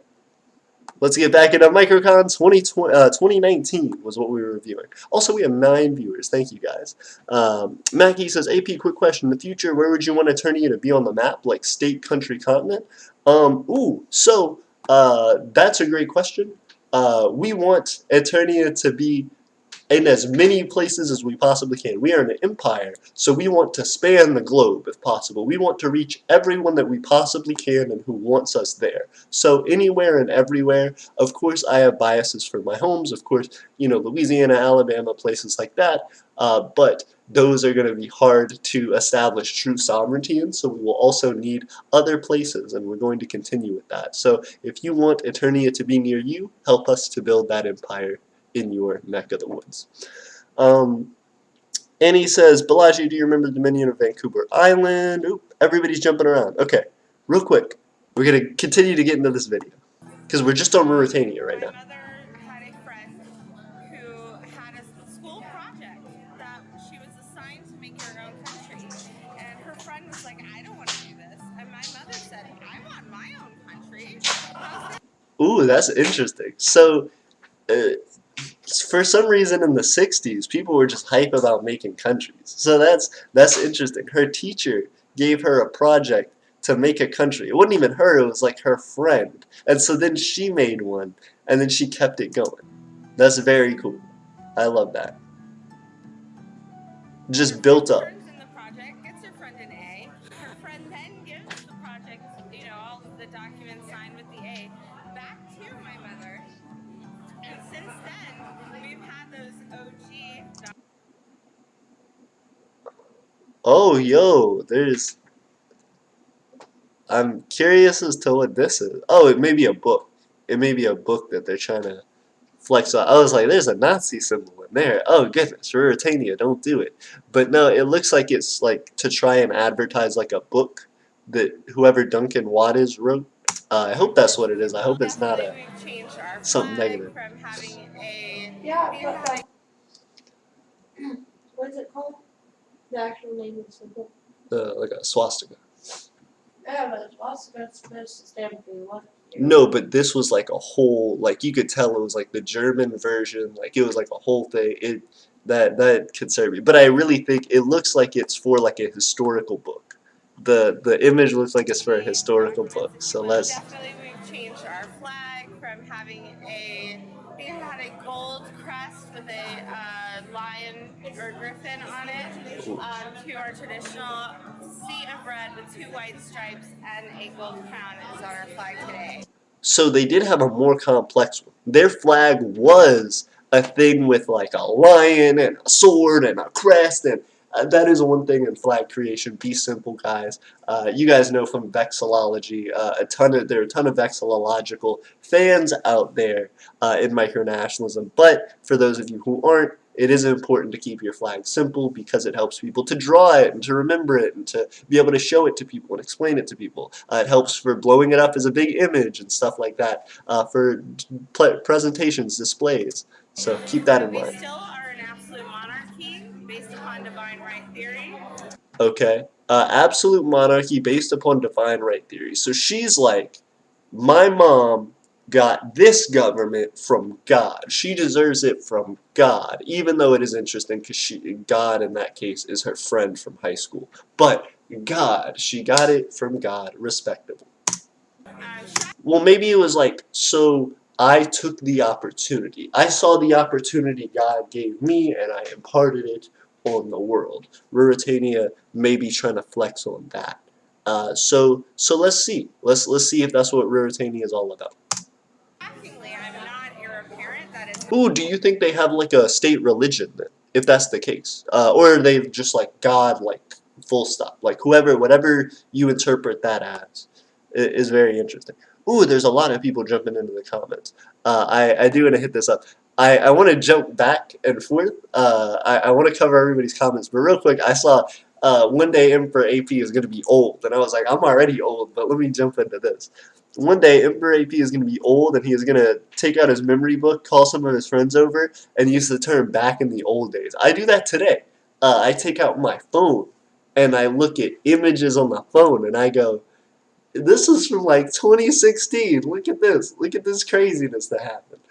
Let's get back into Microcon 2019 was what we were reviewing. Also, we have 9 viewers. Thank you, guys. Mackie says, AP, quick question. In the future, where would you want Eternia to be on the map? Like state, country, continent? That's a great question. We want Eternia to be in as many places as we possibly can. We are an empire, so we want to span the globe if possible. We want to reach everyone that we possibly can and who wants us there. So anywhere and everywhere. Of course, I have biases for my homes. Of course, Louisiana, Alabama, places like that. But those are going to be hard to establish true sovereignty in, so we will also need other places, and we're going to continue with that. So if you want Eternia to be near you, help us to build that empire in your neck of the woods. Annie says, Balaji, do you remember the Dominion of Vancouver Island? Oop, everybody's jumping around. Okay, real quick, we're going to continue to get into this video, because we're just on Ruritania right now. My mother had a friend who had a school project that she was assigned to make her own country. And her friend was like, I don't want to do this. And my mother said, I want my own country. Ooh, that's interesting. So, for some reason in the 60s, people were just hype about making countries. So that's interesting. Her teacher gave her a project to make a country. It wasn't even her, it was like her friend. And so then she made one, and then she kept it going. That's very cool. I love that. Just built up. Turns in the project, gets her friend an A. Her friend then gives the project, all of the documents signed with the A, back to my mother. And since then, we've had those OG. Oh, yo, I'm curious as to what this is. Oh, it may be a book. It may be a book that they're trying to flex on. I was like, there's a Nazi symbol in there. Oh, goodness, Ruritania, don't do it. But no, it looks like it's like to try and advertise like a book that whoever Duncan Watt is wrote. I hope that's what it is. I hope it's not something negative. From having a what is it called? The actual name of the symbol. Like a swastika. Yeah, but it's also supposed to stand for what? No, but this was like a whole, like you could tell it was like the German version, like it was like a whole thing. That concerned me. But I really think it looks like it's for like a historical book. The image looks like it's for a historical book. So let's. Definitely, we've changed our flag from having we had a gold crest with a lion or griffin on it, to our traditional sea of red with 2 white stripes and a gold crown is on our flag today. So they did have a more complex one. Their flag was a thing with like a lion and a sword and a crest, and that is one thing in flag creation. Be simple, guys. You guys know from vexillology, there are a ton of vexillological fans out there in micronationalism. But for those of you who aren't, it is important to keep your flag simple because it helps people to draw it and to remember it and to be able to show it to people and explain it to people. It helps for blowing it up as a big image and stuff like that for presentations, displays. So keep that in mind. We still are an absolute monarchy based upon divine right theory. Okay. Absolute monarchy based upon divine right theory. So she's like, my mom got this government from God. She deserves it from God, even though it is interesting because God in that case is her friend from high school. But God, she got it from God, respectable. Well, maybe it was like, so I took the opportunity. I saw the opportunity God gave me and I imparted it on the world. Ruritania may be trying to flex on that. So let's see. Let's see if that's what Ruritania is all about. I'm not heir apparent. That is. Ooh, do you think they have like a state religion then, if that's the case? Or are they just like God, like full stop? Like whatever you interpret that as is very interesting. Ooh, there's a lot of people jumping into the comments. I do want to hit this up. I want to jump back and forth. I want to cover everybody's comments, but real quick, I saw one day Emperor AP is going to be old, and I was like, I'm already old, but let me jump into this. One day, Emperor AP is going to be old, and he is going to take out his memory book, call some of his friends over, and use the term back in the old days. I do that today. I take out my phone, and I look at images on my phone, and I go, This is from like 2016. Look at this. Look at this craziness that happened.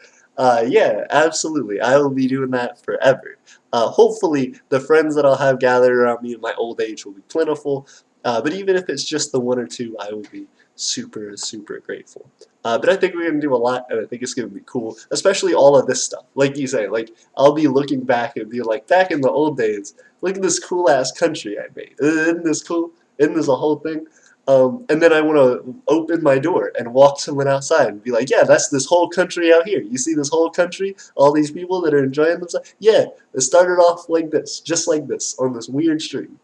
Yeah, absolutely. I will be doing that forever. Hopefully, the friends that I'll have gathered around me in my old age will be plentiful. But even if it's just the one or two, I will be super, super grateful. But I think we're going to do a lot, and I think it's going to be cool, especially all of this stuff. Like you say, like, I'll be looking back and be like, back in the old days, look at this cool-ass country I made. Isn't this cool? Isn't this a whole thing? And then I want to open my door and walk someone outside and be like, yeah, that's this whole country out here. You see this whole country? All these people that are enjoying themselves? Yeah, it started off like this, just like this, on this weird stream.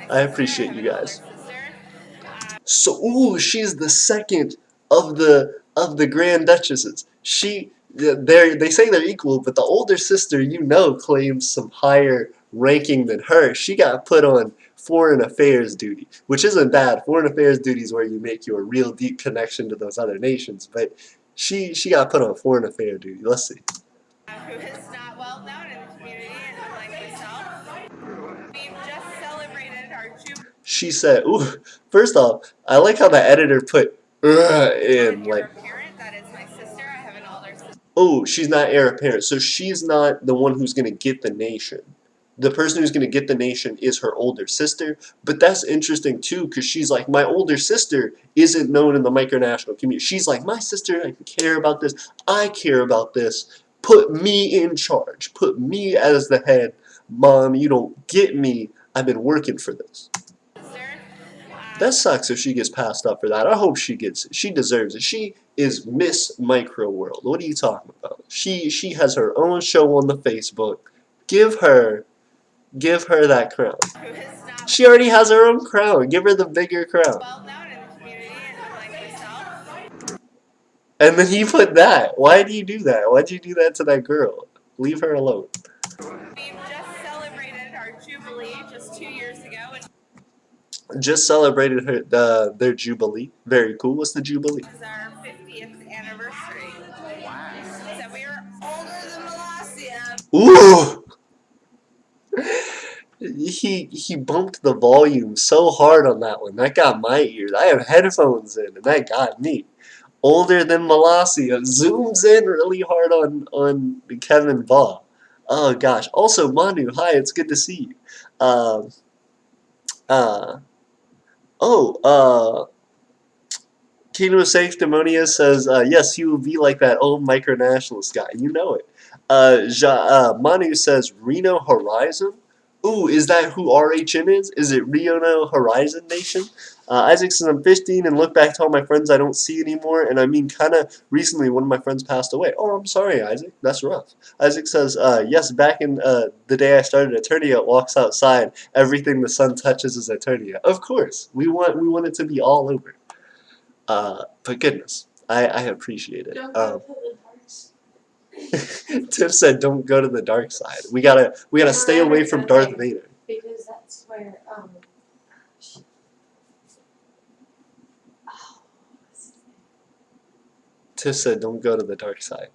I appreciate you guys. So, ooh, she's the second of the Grand Duchesses. They say they're equal, but the older sister, you know, claims some higher ranking than her. She got put on foreign affairs duty, which isn't bad. Foreign affairs duty is where you make your real deep connection to those other nations, but she got put on foreign affairs duty. Let's see. Who is not well known in the community, unlike myself. We've just celebrated our Jubilee. She said, ooh, first off, I like how the editor put in, like, Parent, that is my sister. I have an older sister. oh, she's not heir apparent, so she's not the one who's going to get the nation. The person who's going to get the nation is her older sister, but that's interesting too, because she's like, my older sister isn't known in the micronational community. She's like, my sister, I care about this, I care about this, put me in charge, put me as the head. Mom, you don't get me, I've been working for this. That sucks if she gets passed up for that. I hope she gets it. She deserves it. She is Miss Micro World. What are you talking about? She has her own show on the Facebook. Give her that crown. She already has her own crown. Give her the bigger crown. Well known in the community, unlike myself. And then you put that. Why do you do that? Why'd you do that to that girl? Leave her alone. We've just celebrated our Jubilee just 2 years ago. Just celebrated their Jubilee. Very cool. What's the Jubilee? This is our 50th anniversary. Wow. So we were older than Malasia. Ooh! He bumped the volume so hard on that one. That got my ears. I have headphones in, and that got me. Older than Malasia. Zooms in really hard on Kevin Baugh. Oh gosh. Also, Manu, hi, it's good to see you. Kingdom of Sanctimonious says, yes, he will be like that old micronationalist guy. You know it. Manu says, Reno Horizon? Ooh, is that who RHN is? Is it Reno Horizon Nation? Isaac says, I'm 15 and look back to all my friends I don't see anymore. And I mean, kind of recently, one of my friends passed away. Oh, I'm sorry, Isaac. That's rough. Isaac says, yes, back in the day I started Aeternia, it walks outside. Everything the sun touches is Aeternia. Of course. We want it to be all over. But goodness, I appreciate it. Don't go to the dark side. Tiff said, "Don't go to the dark side. We gotta stay away from Darth Vader." Because that's where Tiff said, "Don't go to the dark side."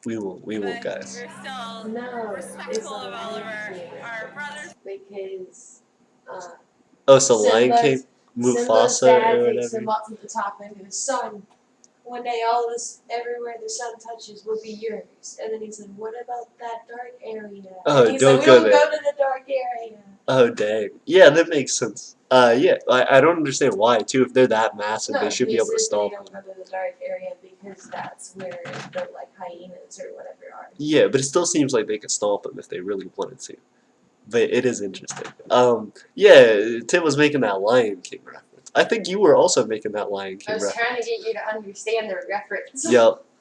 We won't, guys. We're still no, respectful of all of our brothers. because Oh, so Lion King, Simba's Mufasa dad or takes him whatever. up to the top and goes, son, one day all this, everywhere the sun touches will be yours. And then he said, what about that dark area? Oh, and he don't said, go we there. don't go to the dark area. Oh, dang. Yeah, that makes sense. Yeah, I don't understand why too. If they're that massive, No, they should be he able to said stomp they don't them. go to the dark area because that's where the like hyenas or whatever are. Yeah, but it still seems like they could stomp them if they really wanted to. But it is interesting. Yeah, Tim was making that Lion King reference. I think you were also making that Lion King I was reference. trying to get you to understand the reference.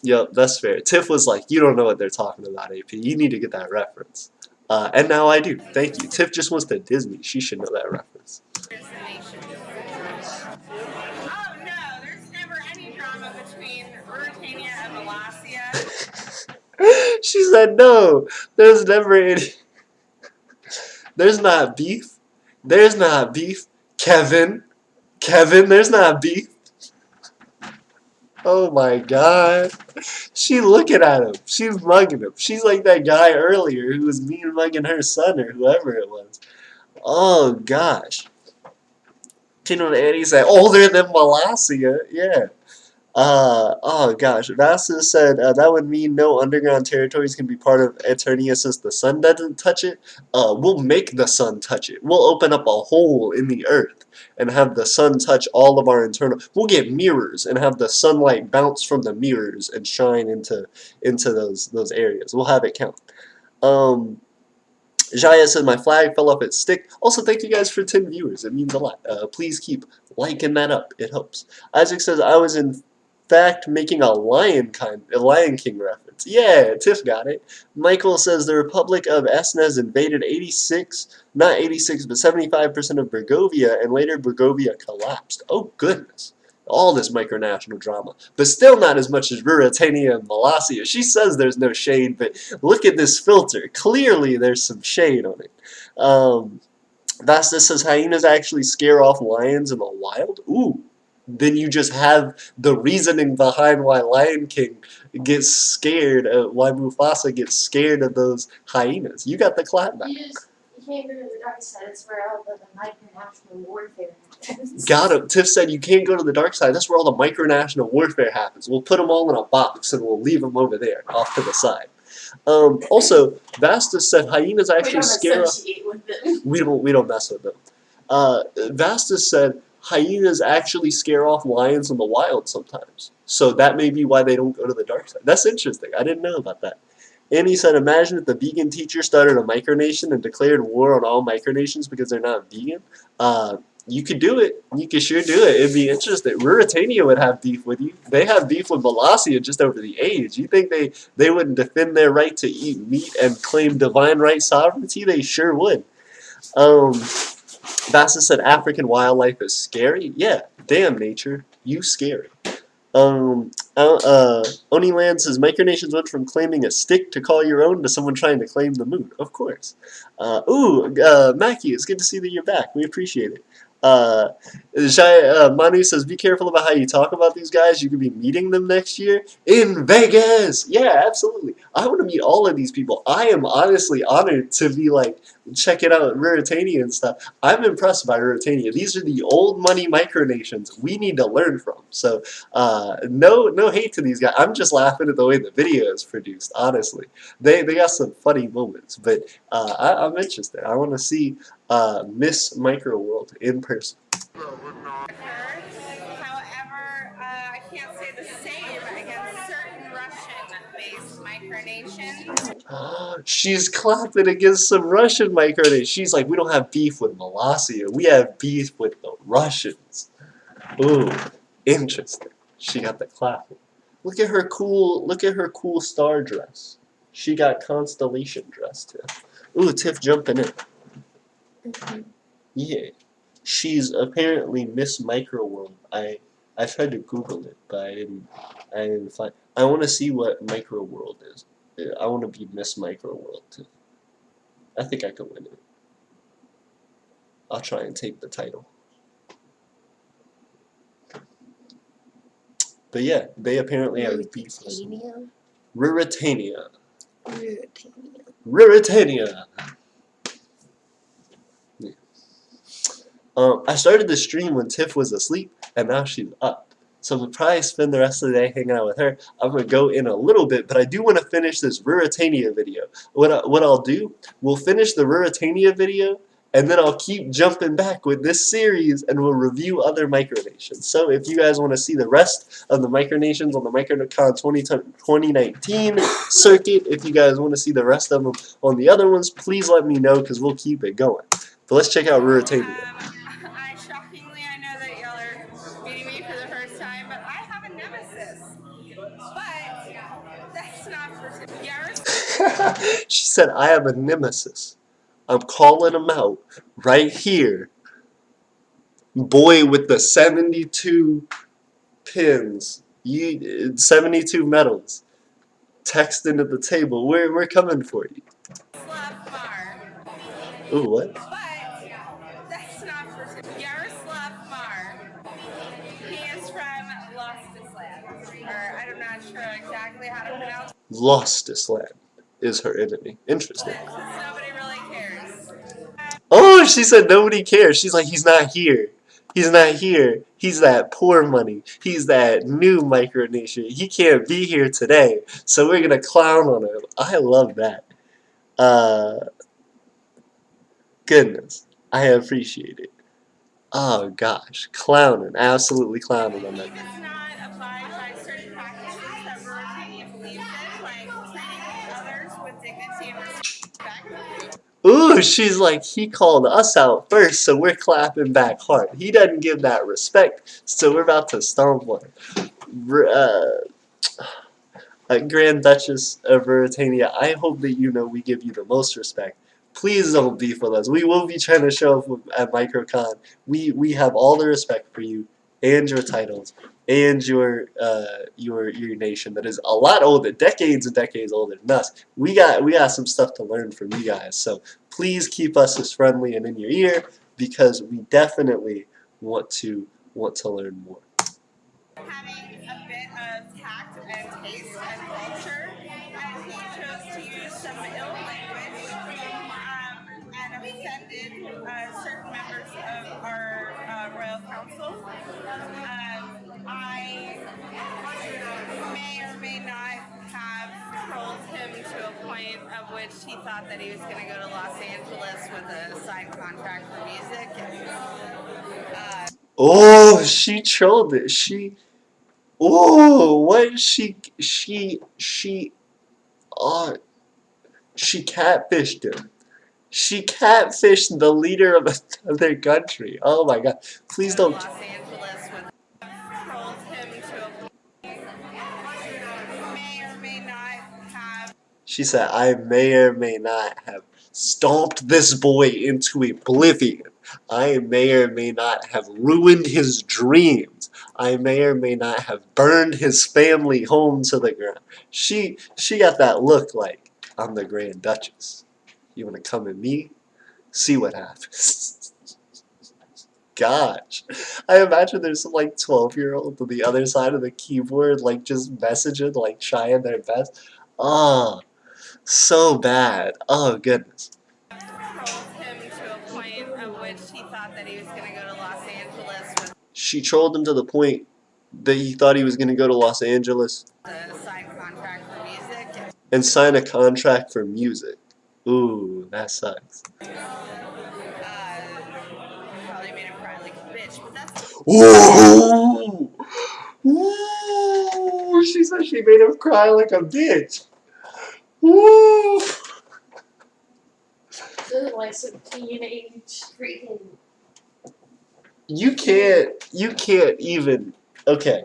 Yep, that's fair. Tiff was like, you don't know what they're talking about, AP. You need to get that reference. And now I do. Thank you. Tiff just wants to Disney. She should know that reference. Oh no, there's never any drama between Ruritania and Malasia. She said, no, there's never any. There's not beef. There's not beef. Kevin, there's not beef. Oh my god. She looking at him. She's mugging him. She's like that guy earlier who was mean mugging her son or whoever it was. Oh gosh. Kingdom of Aeternia said older than Molossia. Yeah. Oh gosh, Vastus said that would mean no underground territories can be part of Aeternia since the sun doesn't touch it. We'll make the sun touch it. We'll open up a hole in the earth and have the sun touch all of our internal. We'll get mirrors and have the sunlight bounce from the mirrors and shine into those areas. We'll have it count. Jaya said my flag fell off its stick. Also, thank you guys for 10 viewers. It means a lot. Please keep liking that up. It helps. Isaac says I was in fact making a Lion King reference. Yeah, Tiff got it. Michael says the Republic of Esnes invaded 86, not 86, but 75% of Burgovia, and later Burgovia collapsed. Oh goodness. All this micronational drama, but still not as much as Ruritania and Molossia. She says there's no shade, but look at this filter. Clearly there's some shade on it. Vastus says hyenas actually scare off lions in the wild? Ooh. Then you just have the reasoning behind why Lion King gets scared, why Mufasa gets scared of those hyenas. You got the clap back. You can't go to the dark side. It's where all the micronational warfare happens. Got him. Tiff said you can't go to the dark side. That's where all the micronational warfare happens. We'll put them all in a box and we'll leave them over there, off to the side. Also, Vastus said hyenas actually scare off. We don't mess with them. Vastus said hyenas actually scare off lions in the wild sometimes. So that may be why they don't go to the dark side. That's interesting. I didn't know about that. And he said, imagine if the vegan teacher started a micronation and declared war on all micronations because they're not vegan. You could do it. You could sure do it. It'd be interesting. Ruritania would have beef with you. They have beef with Molossia just over the age. You think they wouldn't defend their right to eat meat and claim divine right sovereignty? They sure would. Vastus said African wildlife is scary. Yeah, damn nature. You scary. Oniland says micronations went from claiming a stick to call your own to someone trying to claim the moon. Of course. Mackie, it's good to see that you're back. We appreciate it. Manu says, be careful about how you talk about these guys. You could be meeting them next year in Vegas. Yeah, absolutely. I want to meet all of these people. I am honestly honored to be like checking out Ruritania and stuff. I'm impressed by Ruritania. These are the old money micronations we need to learn from. So no hate to these guys. I'm just laughing at the way the video is produced, honestly. They got some funny moments, but I'm interested. I want to see Miss Microworld in person. However, I can't say the same against certain Russian-based micronations. She's clapping against some Russian micronations. She's like, we don't have beef with Molossia. We have beef with the Russians. Ooh, interesting. She got the clapping. Look at her cool star dress. She got constellation dress too. Ooh, Tiff jumping in. Yeah, she's apparently Miss Microworld. I tried to Google it, but I didn't find. I want to see what Microworld is. I want to be Miss Microworld too. I think I could win it. I'll try and take the title. But yeah, they apparently have beef. Ruritania. Ruritania. I started the stream when Tiff was asleep, and now she's up. So we'll probably spend the rest of the day hanging out with her. I'm going to go in a little bit, but I do want to finish this Ruritania video. What I'll do, we'll finish the Ruritania video, and then I'll keep jumping back with this series, and we'll review other micronations. So if you guys want to see the rest of the micronations on the Microcon 2019 circuit, if you guys want to see the rest of them on the other ones, please let me know, because we'll keep it going. But let's check out Ruritania. Shockingly, I know that y'all are meeting me for the first time, but I have a nemesis. But that's not for She said, I have a nemesis. I'm calling him out right here. Boy with the 72 pins, 72 medals, texting at the table. We're coming for you. Ooh, what? But that's not for Yaroslav Mar. He is from Lostisland. Or I'm not sure exactly how to pronounce it. Lostisland is her enemy. Interesting. Nobody really cares. Oh, she said nobody cares. She's like, he's not here. He's not here. He's that poor money. He's that new micronation. He can't be here today, so we're gonna clown on him. I love that. Uh, Goodness, I appreciate it. Oh gosh, clowning, absolutely clowning on that. He does not abide by certain practices that Ruritania believes in, like treating others with dignity and respect. Ooh, she's like, he called us out first, so we're clapping back hard. He doesn't give that respect, so we're about to stomp on him. Grand Duchess of Ruritania, I hope that you know we give you the most respect. Please don't beef with us. We will be trying to show up at Microcon. We have all the respect for you and your titles and your nation that is a lot older, decades and decades older than us. We got some stuff to learn from you guys. So please keep us as friendly and in your ear because we definitely want to learn more. Having a bit of tact and taste and culture, and he chose to use some ill language and offended certain members of our royal council. I may or may not have trolled him to a point of which he thought that he was going to go to Los Angeles with a signed contract for music. Oh, she trolled it. Oh, what she catfished him. She catfished the leader of another country. Oh my god. Please don't. Los Angeles with trolled him to a point may or may not have. She said, I may or may not have stomped this boy into oblivion. I may or may not have ruined his dreams. I may or may not have burned his family home to the ground. She got that look like, I'm the Grand Duchess. You want to come at me? See what happens. Gosh. I imagine there's some like 12-year-old on the other side of the keyboard like just messaging, like trying their best. Oh, so bad. Oh, goodness. Trolled him to a point of which he thought that he was going to go to Los Angeles with She trolled him to the point that he thought he was going to go to Los Angeles a signed contract for music. and sign a contract for music. Ooh, that sucks. Probably made him cry like a bitch, but that's Ooh! Ooh! She said she made him cry like a bitch. Ooh! Like some teenage freaking. You can't even. Okay.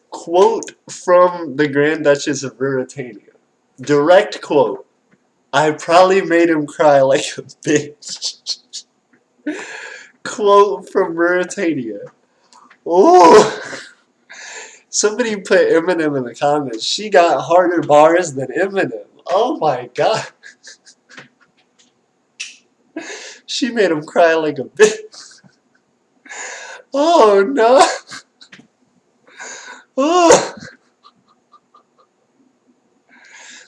Quote from the Grand Duchess of Ruritania. Direct quote. I probably made him cry like a bitch. Quote from Ruritania. Oh, somebody put Eminem in the comments. She got harder bars than Eminem. Oh my god. She made him cry like a bitch. Oh no. Oh.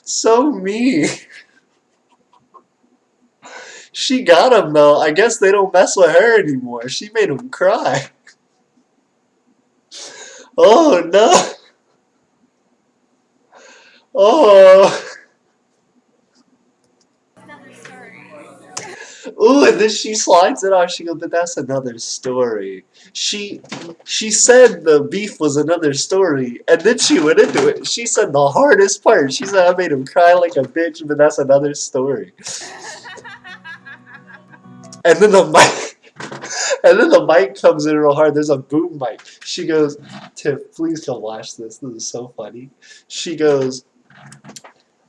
So mean. She got him though. I guess they don't mess with her anymore. She made him cry. Oh no. Oh. another story. Ooh, and then she slides it off. She goes, but that's another story. She said the beef was another story, and then she went into it. She said the hardest part. She said I made him cry like a bitch, but that's another story. And then the mic comes in real hard. There's a boom mic. She goes, Tiff, please come watch this. This is so funny. She goes,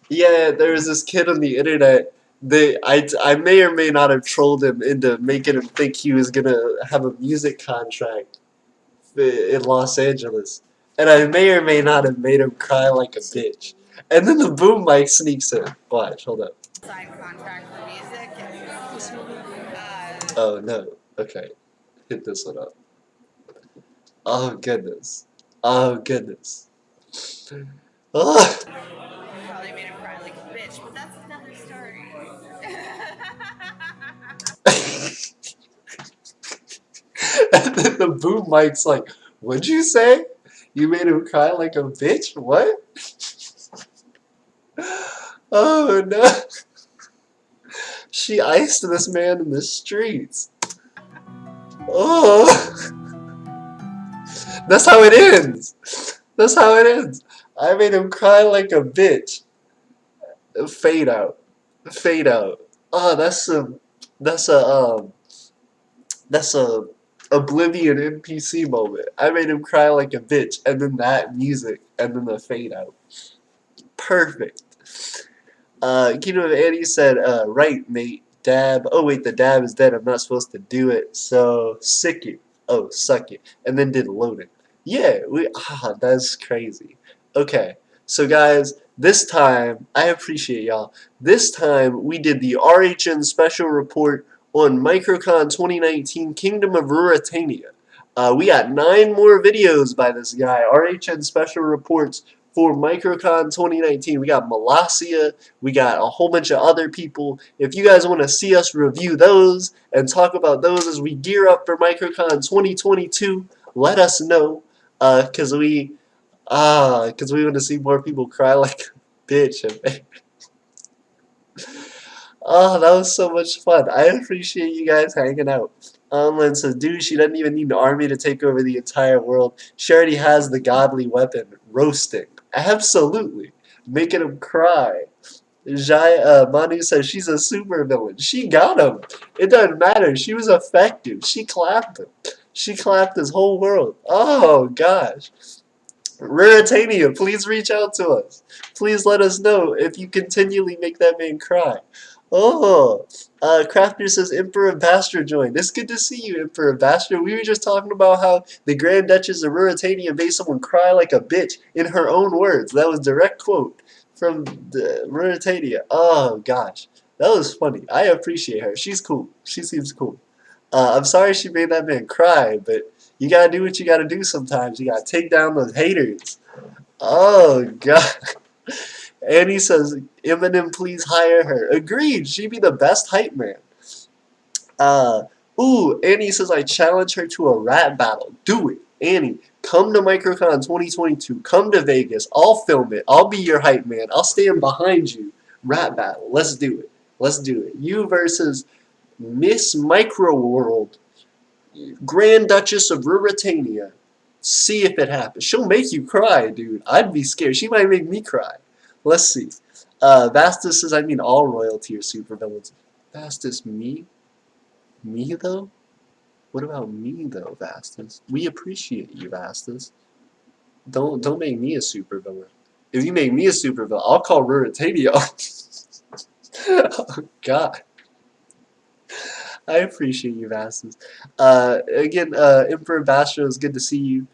yeah, there was this kid on the internet. I may or may not have trolled him into making him think he was gonna have a music contract in Los Angeles, and I may or may not have made him cry like a bitch. And then the boom mic sneaks in. Watch, hold up. Signed contract for music. Oh no. Okay, hit this one up. Oh goodness. Oh goodness. Oh. Probably made him cry like a bitch, but that's another story. And then the boom mic's like, what'd you say? You made him cry like a bitch? What? Oh no. She iced this man in the streets. Oh. That's how it ends. That's how it ends. I made him cry like a bitch. Fade out. Fade out. Oh, that's a Oblivion NPC moment. I made him cry like a bitch, and then that music, and then the fade out. Perfect. Kingdom of Annie said, right, mate, dab. Oh, wait, the dab is dead. I'm not supposed to do it, so sick it. Oh, suck it. And then did loading. Yeah, that's crazy. Okay, so guys, this time, I appreciate y'all. This time, we did the RHN special report on Microcon 2019 Kingdom of Ruritania. We got 9 more videos by this guy, RHN special reports for Microcon 2019. We got Molossia, we got a whole bunch of other people. If you guys want to see us review those and talk about those as we gear up for Microcon 2022, let us know, cause we want to see more people cry like a bitch. Oh, that was so much fun. I appreciate you guys hanging out. Lynn says, dude, she doesn't even need an army to take over the entire world. She already has the godly weapon, roasting. Absolutely. Making him cry. Manu says she's a super villain. She got him. It doesn't matter. She was effective. She clapped him. She clapped his whole world. Oh, gosh. Ruritania, please reach out to us. Please let us know if you continually make that man cry. Oh, Crafter says Emperor Bastard joined. It's good to see you, Emperor Bastard. We were just talking about how the Grand Duchess of Ruritania made someone cry like a bitch in her own words. That was a direct quote from the Ruritania. Oh, gosh. That was funny. I appreciate her. She's cool. She seems cool. I'm sorry she made that man cry, but you gotta do what you gotta do sometimes. You gotta take down those haters. Oh, God. Annie says, Eminem, please hire her. Agreed. She'd be the best hype man. Annie says, I challenge her to a rap battle. Do it. Annie, come to Microcon 2022. Come to Vegas. I'll film it. I'll be your hype man. I'll stand behind you. Rap battle. Let's do it. Let's do it. You versus Miss Micro World, Grand Duchess of Ruritania. See if it happens. She'll make you cry, dude. I'd be scared. She might make me cry. Let's see. Vastus says, I mean all royalty are supervillains. Vastus, me? Me, though? What about me, though, Vastus? We appreciate you, Vastus. Don't make me a supervillain. If you make me a supervillain, I'll call Ruritania. Oh, God. I appreciate you, Vastus. Again, Emperor Bastro, it's good to see you.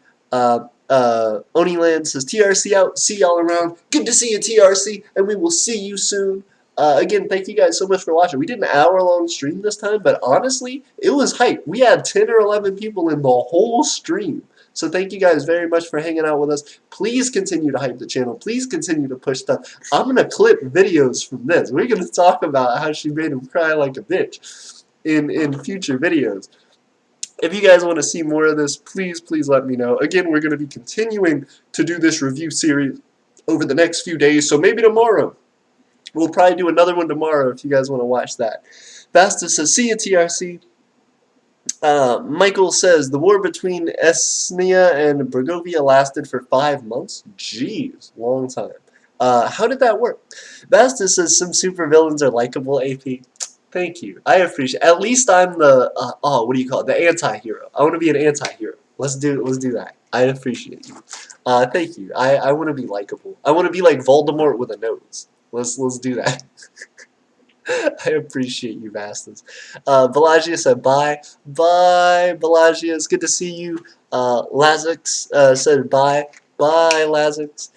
Oniland says, TRC out. See y'all around. Good to see you, TRC, and we will see you soon. Again, thank you guys so much for watching. We did an hour-long stream this time, but honestly, it was hype. We had 10 or 11 people in the whole stream. So thank you guys very much for hanging out with us. Please continue to hype the channel. Please continue to push stuff. I'm going to clip videos from this. We're going to talk about how she made him cry like a bitch in future videos. If you guys want to see more of this, please let me know. Again, we're going to be continuing to do this review series over the next few days, so maybe tomorrow. We'll probably do another one tomorrow if you guys want to watch that. Basta says, see you, TRC. Michael says, the war between Aeternia and Bregovia lasted for 5 months. Jeez, long time. How did that work? Basta says, some supervillains are likable, AP. Thank you. I appreciate it. At least I'm the, what do you call it? The anti-hero. I want to be an anti-hero. Let's do that. I appreciate you. Thank you. I want to be likable. I want to be like Voldemort with a nose. Let's do that. I appreciate you, bastards. Belagia said bye. Bye, Belagia. It's good to see you. Lazix said bye. Bye, Lazix.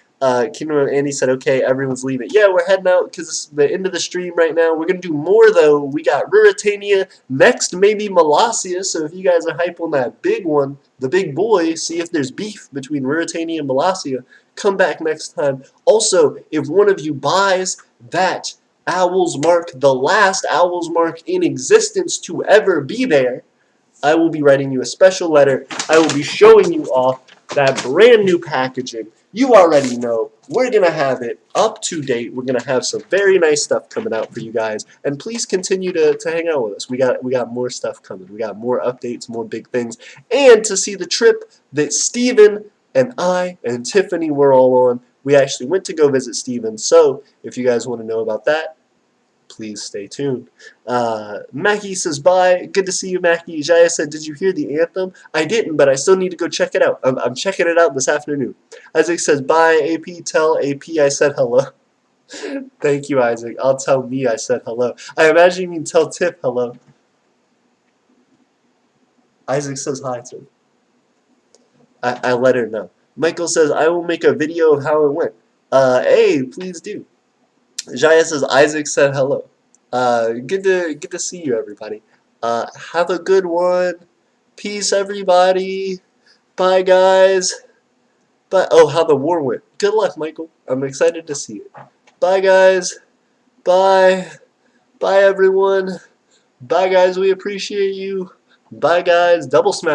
Kingdom of Andy said, okay, everyone's leaving. Yeah, we're heading out because it's the end of the stream right now. We're going to do more, though. We got Ruritania. Next, maybe Molossia. So if you guys are hype on that big one, the big boy, see if there's beef between Ruritania and Molossia. Come back next time. Also, if one of you buys that Owl's Mark, the last Owl's Mark in existence to ever be there, I will be writing you a special letter. I will be showing you off that brand new packaging. You already know. We're going to have it up to date. We're going to have some very nice stuff coming out for you guys. And please continue to hang out with us. We got more stuff coming. We got more updates, more big things. And to see the trip that Steven and I and Tiffany were all on, we actually went to go visit Steven. So if you guys want to know about that, please stay tuned. Mackie says bye. Good to see you, Mackie. Jaya said, did you hear the anthem? I didn't, but I still need to go check it out. I'm checking it out this afternoon. Isaac says bye. AP, tell AP I said hello. Thank you, Isaac. I'll tell me I said hello. I imagine you mean tell Tiff hello. Isaac says hi, Tiff. I let her know. Michael says, I will make a video of how it went. Hey, please do. Jaya says Isaac said hello. Good to see you, everybody. Have a good one. Peace, everybody. Bye, guys. Bye. Oh, how the war went. Good luck, Michael. I'm excited to see it. Bye, guys. Bye. Bye, everyone. Bye, guys. We appreciate you. Bye, guys. Double smash.